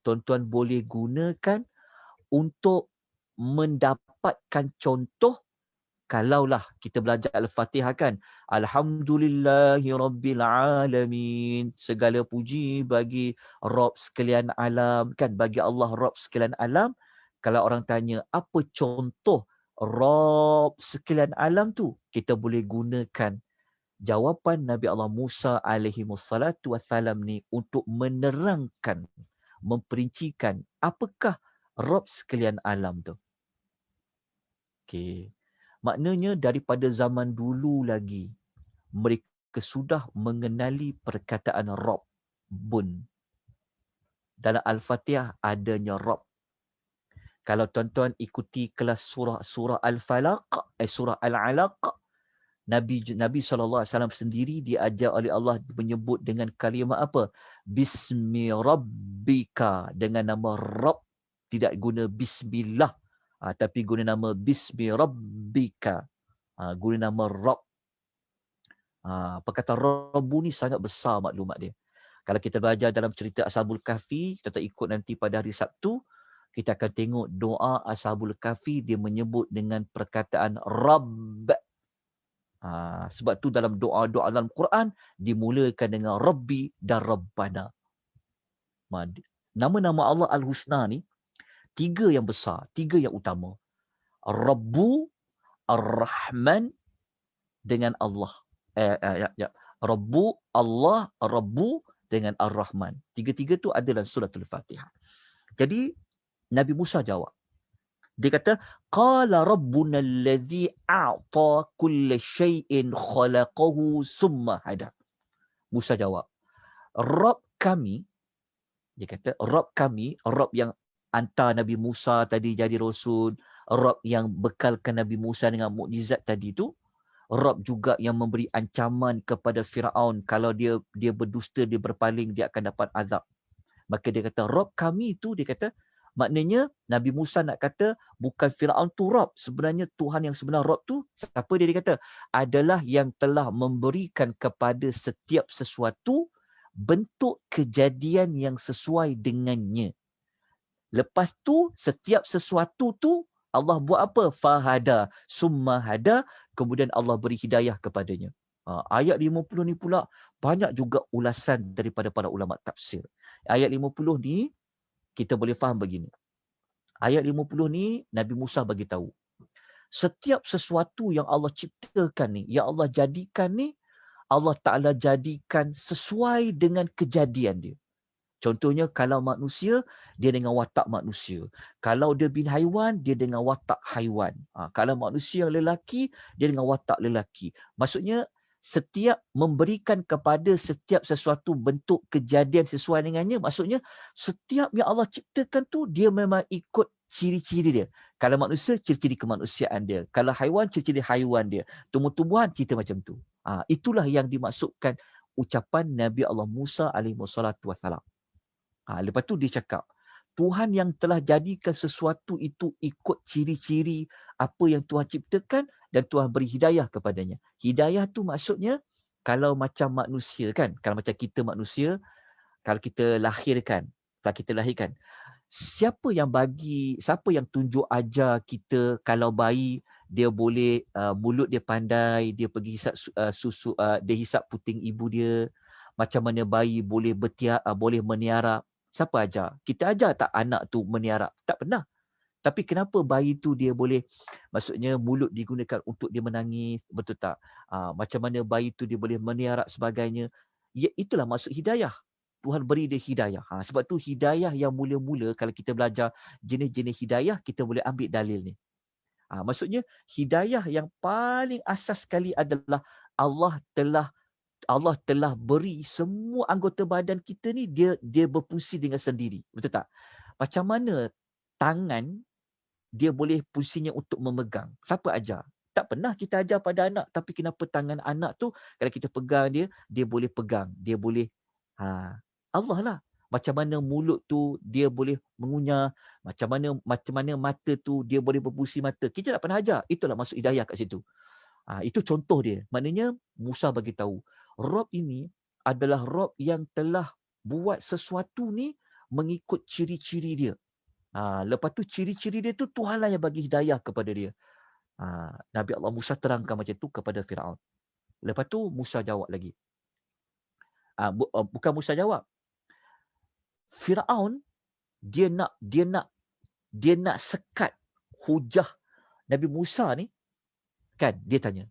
Tuan-tuan boleh gunakan untuk mendapatkan contoh. Kalaulah kita belajar Al-Fatihah kan, Alhamdulillahirabbilalamin, segala puji bagi Rabb sekalian alam kan, bagi Allah Rabb sekalian alam. Kalau orang tanya apa contoh Rabb sekalian alam tu, kita boleh gunakan jawapan Nabi Allah Musa alaihi wassalatu wassalam ni untuk menerangkan, memperincikan apakah Rabb sekalian alam tu. Okey. Maknanya daripada zaman dulu lagi, mereka sudah mengenali perkataan Rabb, Bun. Dalam Al-Fatihah adanya Rabb. Kalau tuan-tuan ikuti kelas surah Al-Falaq, surah Al-Alaq, Nabi SAW sendiri diajar oleh Allah menyebut dengan kalimah apa? Bismi Rabbika, dengan nama Rabb. Tidak guna Bismillah. Tapi guna nama Bismi Rabbika. Guna nama Rabb. Perkataan Rabbu ni sangat besar maklumat dia. Kalau kita belajar dalam cerita Ashabul Kahfi, kita tak ikut nanti pada hari Sabtu, kita akan tengok doa Ashabul Kahfi dia menyebut dengan perkataan Rabb. Sebab tu dalam doa-doa dalam Quran dimulakan dengan Rabbi dan Rabbana. Nama-nama Allah Al-Husna ni tiga yang besar, tiga yang utama. Rabbu, Ar-Rahman dengan Allah. Rabbu, Allah, Rabbu dengan Ar-Rahman. Tiga-tiga tu ada dalam suratul Fatihah. Jadi Nabi Musa jawab. Dia kata, qala rabbuna allazi a'ta kulla syai'in khalaqahu summa hada. Musa jawab, Rabb kami, dia kata, Rabb kami, Rabb yang hantar Nabi Musa tadi jadi rasul, Rabb yang bekalkan Nabi Musa dengan mukjizat tadi tu, Rabb juga yang memberi ancaman kepada Firaun kalau dia berdusta, dia berpaling, dia akan dapat azab. Maka dia kata, Rabb kami tu, dia kata, maknanya Nabi Musa nak kata bukan Firaun tu Rabb. Sebenarnya Tuhan yang sebenar Rabb tu, siapa dia kata? Adalah yang telah memberikan kepada setiap sesuatu bentuk kejadian yang sesuai dengannya. Lepas tu setiap sesuatu tu Allah buat apa? Fahada, summa hada, kemudian Allah beri hidayah kepadanya. Ayat 50 ni pula banyak juga ulasan daripada para ulama tafsir. Ayat 50 ni kita boleh faham begini. Ayat 50 ni Nabi Musa bagi tahu. Setiap sesuatu yang Allah ciptakan ni, yang Allah jadikan ni, Allah Ta'ala jadikan sesuai dengan kejadian dia. Contohnya kalau manusia, dia dengan watak manusia. Kalau dia bin haiwan, dia dengan watak haiwan. Kalau manusia yang lelaki, dia dengan watak lelaki. Maksudnya, setiap memberikan kepada setiap sesuatu bentuk kejadian sesuai dengannya. Maksudnya, setiap yang Allah ciptakan tu, dia memang ikut ciri-ciri dia. Kalau manusia, ciri-ciri kemanusiaan dia. Kalau haiwan, ciri-ciri haiwan dia. Tumbuh-tumbuhan, kita macam tu. Itulah yang dimaksudkan ucapan Nabi Allah Musa alaihi wassalam. Lepas tu dia cakap, Tuhan yang telah jadikan sesuatu itu ikut ciri-ciri apa yang Tuhan ciptakan dan Tuhan beri hidayah kepadanya. Hidayah tu maksudnya, kalau macam manusia kan, kalau macam kita manusia, kalau kita lahirkan, siapa yang tunjuk ajar kita kalau bayi dia boleh mulut dia pandai, dia pergi hisap susu, dia hisap puting ibu dia, macam mana bayi boleh boleh meniarap. Siapa ajar? Kita ajar tak anak tu meniarap? Tak pernah. Tapi kenapa bayi tu dia boleh, maksudnya mulut digunakan untuk dia menangis, betul tak? Macam mana bayi tu dia boleh meniarap sebagainya. Ya, itulah maksud hidayah. Tuhan beri dia hidayah. Sebab tu hidayah yang mula-mula kalau kita belajar jenis-jenis hidayah, kita boleh ambil dalil ni. Maksudnya hidayah yang paling asas sekali adalah Allah telah beri semua anggota badan kita ni dia berfungsi dengan sendiri. Betul tak? Macam mana tangan dia boleh fungsinya untuk memegang. Siapa ajar? Tak pernah kita ajar pada anak, tapi kenapa tangan anak tu kalau kita pegang dia boleh pegang, dia boleh Allah lah. Macam mana mulut tu dia boleh mengunyah, macam mana mata tu dia boleh berfungsi mata. Kita tak pernah ajar. Itulah maksud hidayah kat situ. Itu contoh dia. Maknanya Musa bagi tahu, Rob ini adalah Rob yang telah buat sesuatu ni mengikut ciri-ciri dia. Lepas tu ciri-ciri dia tu Tuhanlah yang bagi hidayah kepada dia. Nabi Allah Musa terangkan macam tu kepada Firaun. Lepas tu Musa jawab lagi. Bukan Musa jawab. Firaun dia nak sekat hujah Nabi Musa ni, kan? Dia tanya.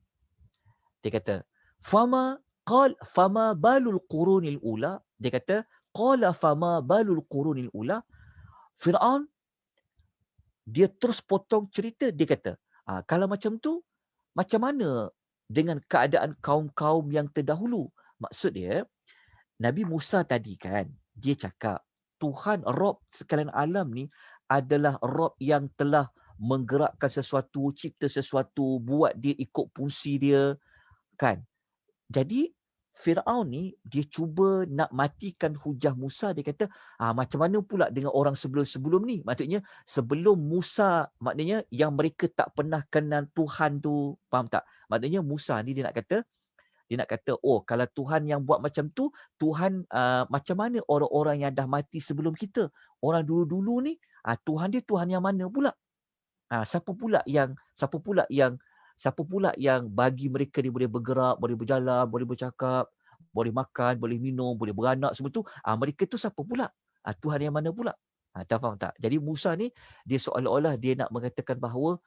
Dia kata, fama balul qurunil ula. Dia kata, qala fama balul qurunil ula. Firaun dia terus potong cerita, dia kata, kalau macam tu, macam mana dengan keadaan kaum-kaum yang terdahulu? Maksud dia, Nabi Musa tadi kan, dia cakap, Tuhan Rob sekalian alam ni adalah Rob yang telah menggerakkan sesuatu, cipta sesuatu, buat dia ikut fungsi dia, kan? Jadi, Firaun ni, dia cuba nak matikan hujah Musa. Dia kata, macam mana pula dengan orang sebelum-sebelum ni? Maksudnya, sebelum Musa, maknanya yang mereka tak pernah kenal Tuhan tu. Faham tak? Maknanya Musa ni dia nak kata, oh kalau Tuhan yang buat macam tu, Tuhan macam mana orang-orang yang dah mati sebelum kita? Orang dulu-dulu ni, Tuhan dia Tuhan yang mana pula? Siapa pula yang bagi mereka ni boleh bergerak, boleh berjalan, boleh bercakap, boleh makan, boleh minum, boleh beranak, semua tu. Mereka tu siapa pula? Tuhan yang mana pula? Tak faham tak? Jadi Musa ni, dia seolah-olah dia nak mengatakan bahawa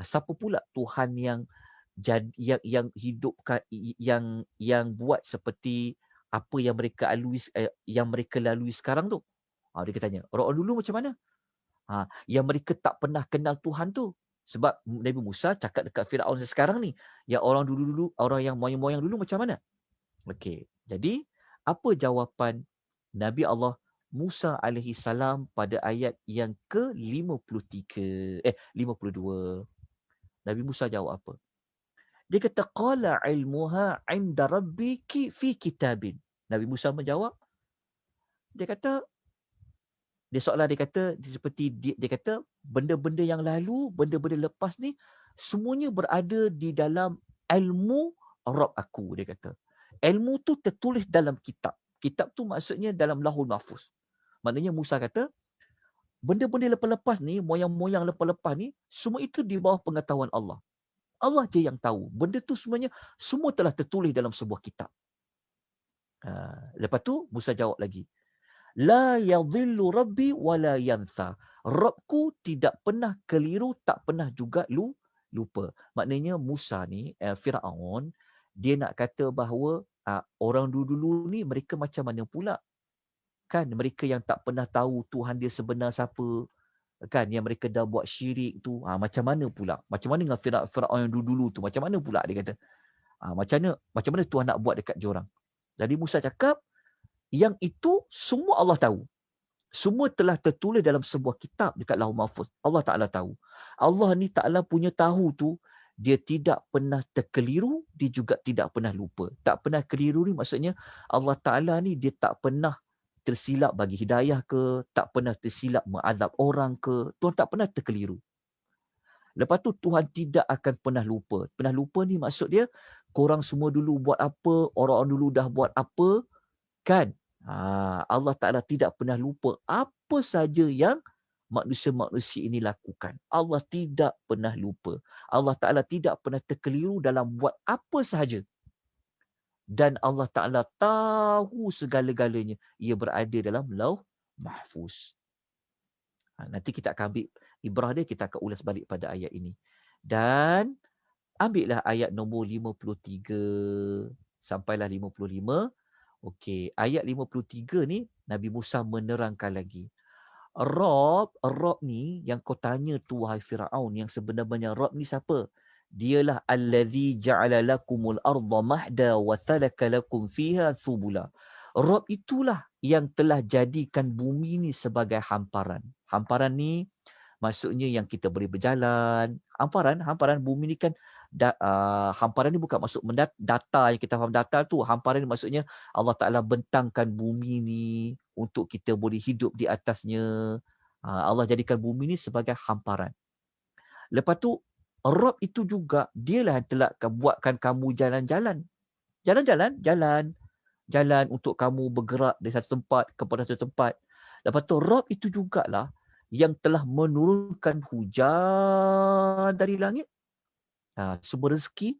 siapa pula Tuhan yang hidupkan, yang buat seperti apa yang mereka lalui sekarang tu. Dia tanya, orang dulu macam mana? Yang mereka tak pernah kenal Tuhan tu. Sebab Nabi Musa cakap dekat Firaun sekarang ni, yang orang dulu-dulu, orang yang moyang-moyang dulu macam mana? Okey. Jadi, apa jawapan Nabi Allah Musa alaihi salam pada ayat yang ke-52? Nabi Musa jawab apa? Dia kata, qala ilmuha 'inda rabbiki fi kitabin. Nabi Musa menjawab, dia kata, dia kata benda-benda yang lalu, benda-benda lepas ni semuanya berada di dalam ilmu Rabb aku, dia kata. Ilmu tu tertulis dalam kitab. Kitab tu maksudnya dalam Lahul Mahfuz. Maknanya Musa kata, benda-benda lepas-lepas ni, moyang-moyang lepas-lepas ni, semua itu di bawah pengetahuan Allah. Allah je yang tahu. Benda tu semuanya, semua telah tertulis dalam sebuah kitab. Lepas tu Musa jawab lagi, la yadhillu rabbi wala yantha. Rabbku tidak pernah keliru, tak pernah juga lupa. Maknanya Musa ni, Firaun, dia nak kata bahawa orang dulu-dulu ni mereka macam mana pula? Kan mereka yang tak pernah tahu Tuhan dia sebenar siapa. Kan yang mereka dah buat syirik tu. Macam mana pula? Macam mana dengan Firaun yang dulu-dulu tu? Macam mana pula dia kata? Macam mana Tuhan nak buat dekat diorang? Jadi Musa cakap, yang itu semua Allah tahu. Semua telah tertulis dalam sebuah kitab dekat Lauh Mahfuz. Allah Ta'ala tahu. Allah ni Ta'ala punya tahu tu, dia tidak pernah terkeliru, dia juga tidak pernah lupa. Tak pernah keliru ni maksudnya Allah Ta'ala ni dia tak pernah tersilap bagi hidayah ke, tak pernah tersilap mengazab orang ke. Tuhan tak pernah terkeliru. Lepas tu Tuhan tidak akan pernah lupa. Pernah lupa ni maksud dia, korang semua dulu buat apa, orang dulu dah buat apa, kan? Allah Ta'ala tidak pernah lupa apa saja yang manusia-manusia ini lakukan. Allah tidak pernah lupa. Allah Ta'ala tidak pernah terkeliru dalam buat apa sahaja. Dan Allah Ta'ala tahu segala-galanya. Ia berada dalam lauh mahfuz. Nanti kita akan ambil ibrah dia, kita akan ulas balik pada ayat ini. Dan ambillah ayat nombor 53 sampailah 55. Okey, ayat 53 ni Nabi Musa menerangkan lagi. Rob ni yang kau tanya tu wahai Firaun, yang sebenarnya Rob ni siapa? Dialah allazi ja'ala lakumul arda mahda wa thalaka lakum fiha subula. Rob itulah yang telah jadikan bumi ni sebagai hamparan. Hamparan ni maksudnya yang kita boleh berjalan. Hamparan bumi ni kan hamparan ni bukan maksud data yang kita faham data tu. Hamparan ni maksudnya Allah Ta'ala bentangkan bumi ni untuk kita boleh hidup di atasnya. Allah jadikan bumi ni sebagai hamparan. Lepas tu, Rob itu juga, dialah yang telah buatkan kamu jalan-jalan. Jalan untuk kamu bergerak dari satu tempat kepada satu tempat. Lepas tu, Rob itu jugalah yang telah menurunkan hujan dari langit. Sumber rezeki,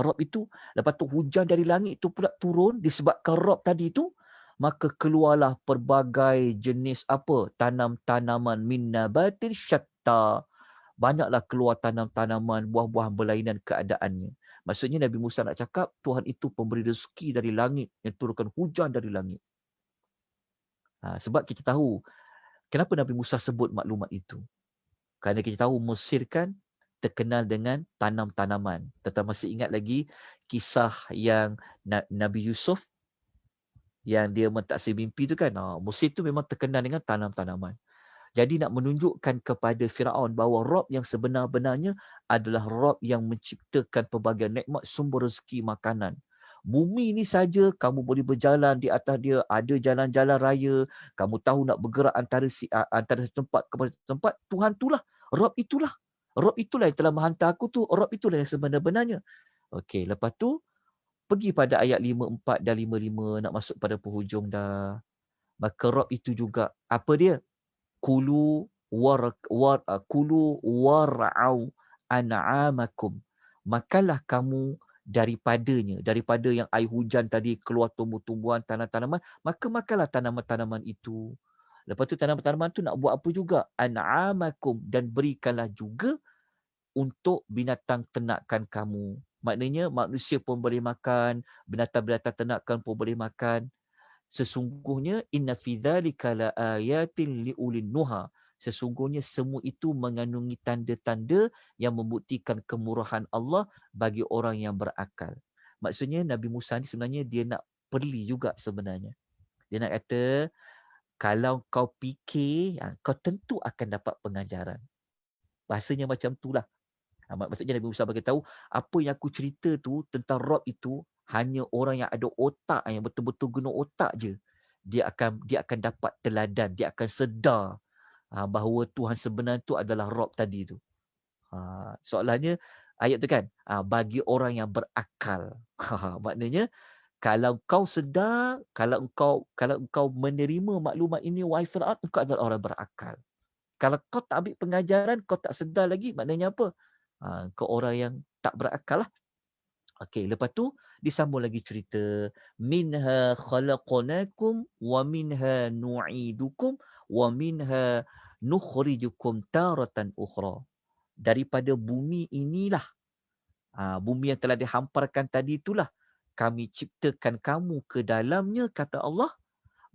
Rob itu. Lepas tu hujan dari langit itu pula turun disebabkan Rob tadi itu. Maka keluarlah pelbagai jenis apa? Tanam-tanaman min nabatin syatta. Banyaklah keluar tanam-tanaman, buah-buahan berlainan keadaannya. Maksudnya Nabi Musa nak cakap, Tuhan itu pemberi rezeki dari langit, yang turunkan hujan dari langit. Sebab kita tahu, kenapa Nabi Musa sebut maklumat itu? Kerana kita tahu Mesir kan terkenal dengan tanam-tanaman. Tetapi masih ingat lagi kisah yang Nabi Yusuf yang dia mentaksir mimpi tu kan. Mesir tu memang terkenal dengan tanam-tanaman. Jadi nak menunjukkan kepada Firaun bahawa Rob yang sebenar-benarnya adalah Rob yang menciptakan pelbagai nikmat sumber rezeki makanan. Bumi ni saja kamu boleh berjalan di atas dia, ada jalan-jalan raya, kamu tahu nak bergerak antara tempat kepada tempat, Tuhan itulah, Rob itulah. Rob itulah yang telah menghantar aku tu, Rob itulah yang sebenar-benarnya. Okey, lepas tu pergi pada ayat 54 dan 55, nak masuk pada penghujung dah. Maka Rob itu juga, apa dia? Kulu war'au an'amakum. Makanlah kamu daripada yang air hujan tadi keluar tumbuh-tumbuhan, tanam-tanaman, maka makanlah tanaman-tanaman itu. Lepas tu tanaman-tanaman tu nak buat apa juga? An'amakum, dan berikanlah juga untuk binatang ternakan kamu. Maknanya manusia pun boleh makan, binatang-binatang ternakan pun boleh makan. Sesungguhnya inna fi dzalika laayatin liulin nuha. Sesungguhnya semua itu mengandungi tanda-tanda yang membuktikan kemurahan Allah bagi orang yang berakal. Maksudnya Nabi Musa ni sebenarnya dia nak perli juga sebenarnya. Dia nak kata, kalau kau fikir, kau tentu akan dapat pengajaran. Bahasanya macam itulah. Maksudnya Nabi Musa bagi tahu, apa yang aku cerita tu tentang Rob itu, hanya orang yang ada otak, yang betul-betul guna otak je, dia akan dapat teladan, dia akan sedar bahawa Tuhan sebenar tu adalah Rob tadi tu. Soalannya ayat tu kan, bagi orang yang berakal. Maknanya kalau kau sedar, kalau engkau menerima maklumat ini wahai Firaun, engkau adalah orang berakal. Kalau kau tak ambil pengajaran, kau tak sedar lagi, maknanya apa? Kau orang yang tak berakal lah. Okey, lepas tu disambung lagi cerita, minha khalaqnakum wa minha nu'idukum wa minha nukhrijukum taratan ukhra. Daripada bumi inilah, bumi yang telah dihamparkan tadi itulah kami ciptakan kamu ke dalamnya, kata Allah.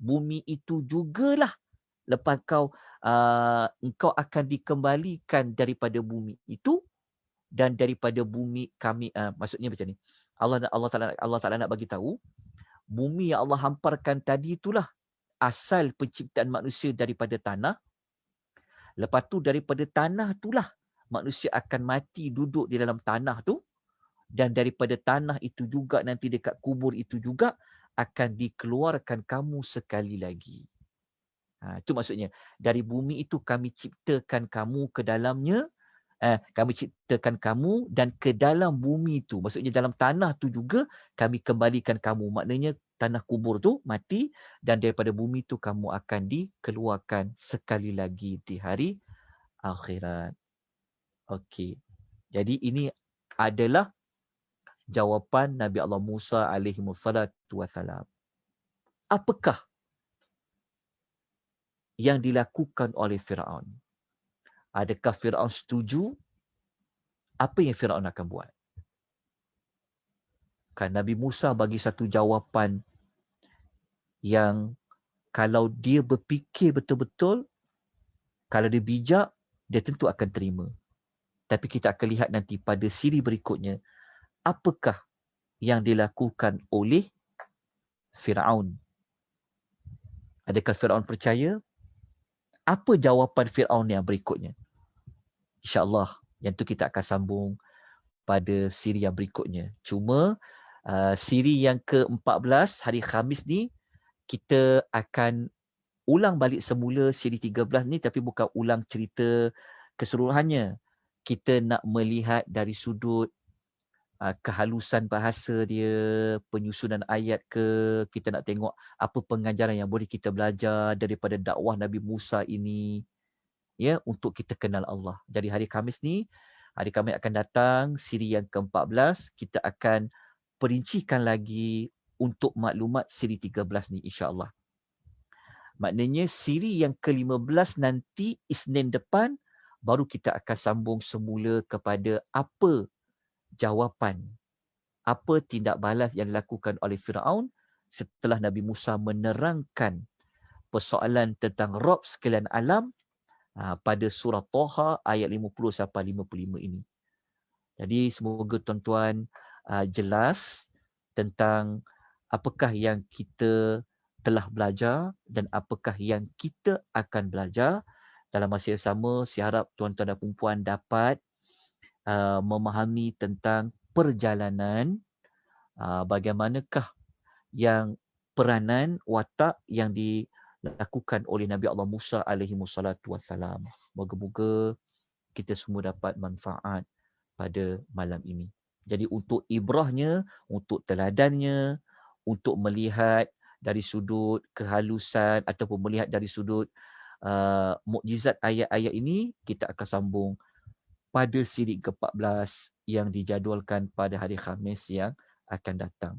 Bumi itu jugalah lepas engkau akan dikembalikan daripada bumi itu, dan daripada bumi kami, maksudnya macam ni. Allah Taala nak bagi tahu, bumi yang Allah hamparkan tadi itulah asal penciptaan manusia daripada tanah. Lepas tu daripada tanah itulah manusia akan mati duduk di dalam tanah tu, dan daripada tanah itu juga nanti dekat kubur itu juga akan dikeluarkan kamu sekali lagi. Itu maksudnya, dari bumi itu kami ciptakan kamu ke dalamnya, Kami ciptakan kamu dan ke dalam bumi tu. Maksudnya dalam tanah tu juga kami kembalikan kamu. Maknanya tanah kubur tu mati dan daripada bumi tu kamu akan dikeluarkan sekali lagi di hari akhirat. Okey. Jadi ini adalah jawapan Nabi Allah Musa alaihi wassalatu wassalam. Apakah yang dilakukan oleh Firaun? Adakah Firaun setuju? Apa yang Firaun akan buat? Kan Nabi Musa bagi satu jawapan yang kalau dia berfikir betul-betul, kalau dia bijak, dia tentu akan terima. Tapi kita akan lihat nanti pada siri berikutnya, apakah yang dilakukan oleh Firaun. Adakah Firaun percaya? Apa jawapan Firaun yang berikutnya? InsyaAllah, yang tu kita akan sambung pada siri yang berikutnya. Cuma siri yang ke-14 hari Khamis ni, kita akan ulang balik semula siri 13 ni, tapi bukan ulang cerita keseluruhannya. Kita nak melihat dari sudut kehalusan bahasa dia, penyusunan ayat ke, kita nak tengok apa pengajaran yang boleh kita belajar daripada dakwah Nabi Musa ini, ya, untuk kita kenal Allah. Jadi hari Khamis ni, hari Khamis akan datang, siri yang ke-14, kita akan perincikan lagi untuk maklumat siri 13 ni insya-Allah. Maknanya siri yang ke-15 nanti Isnin depan baru kita akan sambung semula kepada apa jawapan, apa tindak balas yang dilakukan oleh Firaun setelah Nabi Musa menerangkan persoalan tentang Rabb sekalian alam pada surah Toha ayat 50 sampai 55 ini. Jadi semoga tuan-tuan jelas tentang apakah yang kita telah belajar dan apakah yang kita akan belajar. Dalam masa yang sama, saya harap tuan-tuan dan puan-puan dapat memahami tentang perjalanan bagaimanakah yang peranan watak yang dilakukan oleh Nabi Allah Musa alaihi wassalatu wassalam. Moga-moga kita semua dapat manfaat pada malam ini. Jadi untuk ibrahnya, untuk teladannya, untuk melihat dari sudut kehalusan ataupun melihat dari sudut mukjizat ayat-ayat ini, kita akan sambung pada siri ke-14 yang dijadualkan pada hari Khamis yang akan datang.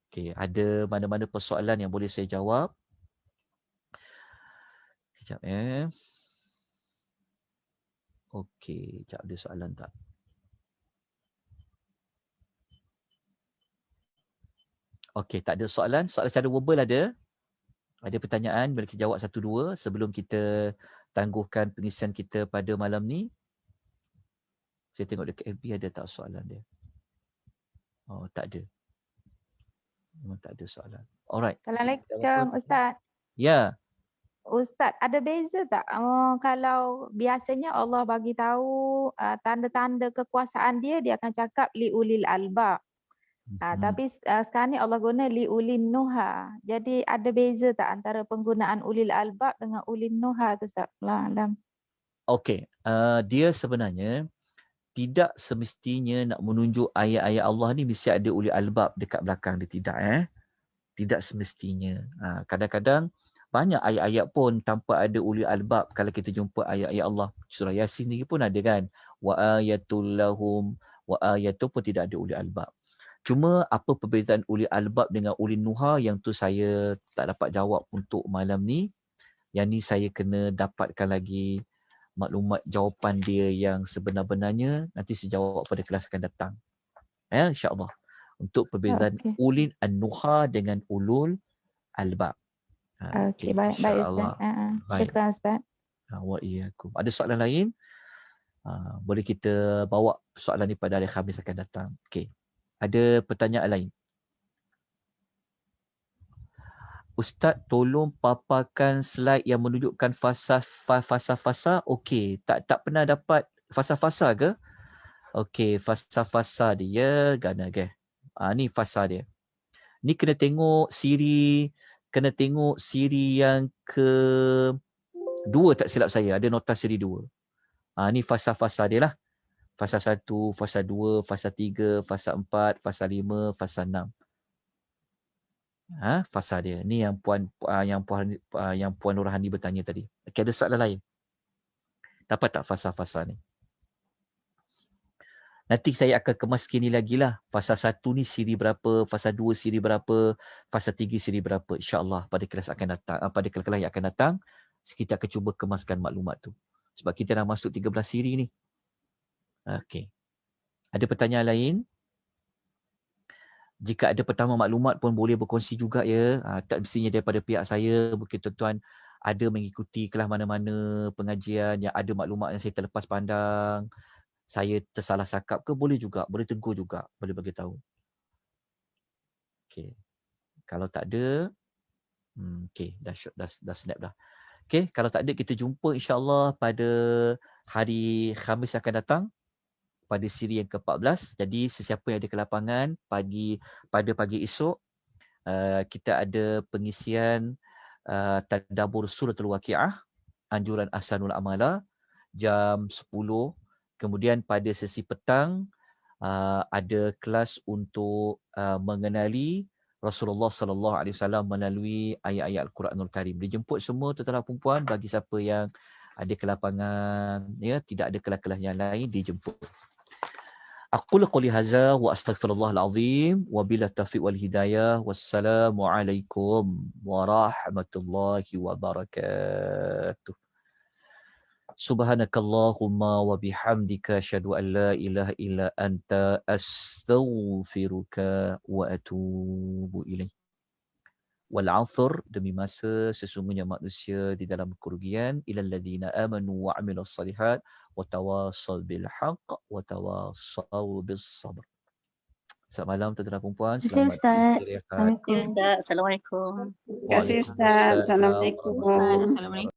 Okey, ada mana-mana persoalan yang boleh saya jawab? Sekejap Okey, sekejap ada soalan tak? Okey, tak ada soalan. Soalan secara verbal ada. Ada pertanyaan, boleh kita jawab satu dua sebelum kita tangguhkan pengisian kita pada malam ni. Saya tengok dekat FB ada tak soalan dia? Oh, tak ada. Memang tak ada soalan. Alright. Assalamualaikum Ustaz. Ya. Ustaz, ada beza tak kalau biasanya Allah bagi tahu tanda-tanda kekuasaan dia akan cakap liulil albab. Tapi sekarang ni Allah guna liulin nuha. Jadi ada beza tak antara penggunaan ulil albab dengan ulil nuha tu Ustaz? Allah alam. Okey, dia sebenarnya tidak semestinya nak menunjuk ayat-ayat Allah ni mesti ada ulil albab dekat belakang dia, tidak Tidak semestinya. Kadang-kadang banyak ayat-ayat pun tanpa ada ulil albab. Kalau kita jumpa ayat-ayat Allah, surah Yasin ni pun ada kan, wa ayatul lahum, wa ayatu pun tidak ada ulil albab. Cuma apa perbezaan ulil albab dengan ulil nuha, yang tu saya tak dapat jawab untuk malam ni. Yang ni saya kena dapatkan lagi maklumat jawapan dia yang sebenar-benarnya, nanti saya jawab pada kelas akan datang. InsyaAllah. Untuk perbezaan ulil an-nuha dengan ulul albab. Okey, baik Ustaz. Syukran Ustaz. Wa iyyakum. Ada soalan lain? Boleh kita bawa soalan ni pada hari Khamis akan datang. Okey. Ada pertanyaan lain? Ustaz, tolong paparkan slide yang menunjukkan fasa-fasa. Okey, tak pernah dapat fasa-fasa ke? Okey, fasa-fasa dia gana ke? Ni fasa dia. Ni kena tengok siri yang ke 2 tak silap saya. Ada nota siri 2. Ni fasa-fasa dia lah. Fasa 1, fasa 2, fasa 3, fasa 4, fasa 5, fasa 6. Fasa dia. Ni yang Puan Nurhani bertanya tadi. Okey, ada soalan lain? Dapat tak fasa-fasa ni? Nanti saya akan kemas sikit ni lagi lah. Fasa 1 ni siri berapa, fasa 2 siri berapa, fasa 3 siri berapa. InsyaAllah pada kelas yang akan datang, kita akan cuba kemaskan maklumat tu. Sebab kita dah masuk 13 siri ni. Okey. Ada pertanyaan lain? Jika ada pertama maklumat pun boleh berkongsi juga ya. Tak mestinya daripada pihak saya. Mungkin tuan-tuan ada mengikuti kelas mana-mana pengajian yang ada maklumat yang saya terlepas pandang. Saya tersalah cakap ke, boleh juga. Boleh tegur juga. Boleh bagi tahu. Okey. Kalau tak ada, okey, dah snap dah. Okey, kalau tak ada kita jumpa insya-Allah pada hari Khamis akan datang. Pada siri yang ke-14. Jadi sesiapa yang ada kelapangan pada pagi esok kita ada pengisian tadabbur suratul waqiah, anjuran ahsanul amala jam 10. Kemudian pada sesi petang ada kelas untuk mengenali Rasulullah sallallahu alaihi wasallam melalui ayat-ayat Al-Quranul Karim. Dijemput semua tuan-tuan dan puan-puan, bagi siapa yang ada kelapangan ya, tidak ada kelas-kelas yang lain dijemput. Aqulu qouli hadza wa astaghfirullahal azim wa billahi taufiq wal hidayah. Wassalamu alaikum warahmatullahi wabarakatuh. Subhanakallahumma wa bihamdika asyhadu an la ilaha illa anta astaghfiruka wa atubu ilaik. Wal 'asr, demi masa sesungguhnya manusia di dalam kerugian. Ilal ladzina amanu wa 'amilus shalihat wa tawasaw bil haqq wa tawasaw bis sabr. Selamat malam tuan-tuan dan puan-puan. Selamat istirahat. Assalamualaikum. Ustaz, Assalamualaikum. Terima kasih Ustaz. Assalamualaikum. Waalaikumsalam. Assalamualaikum.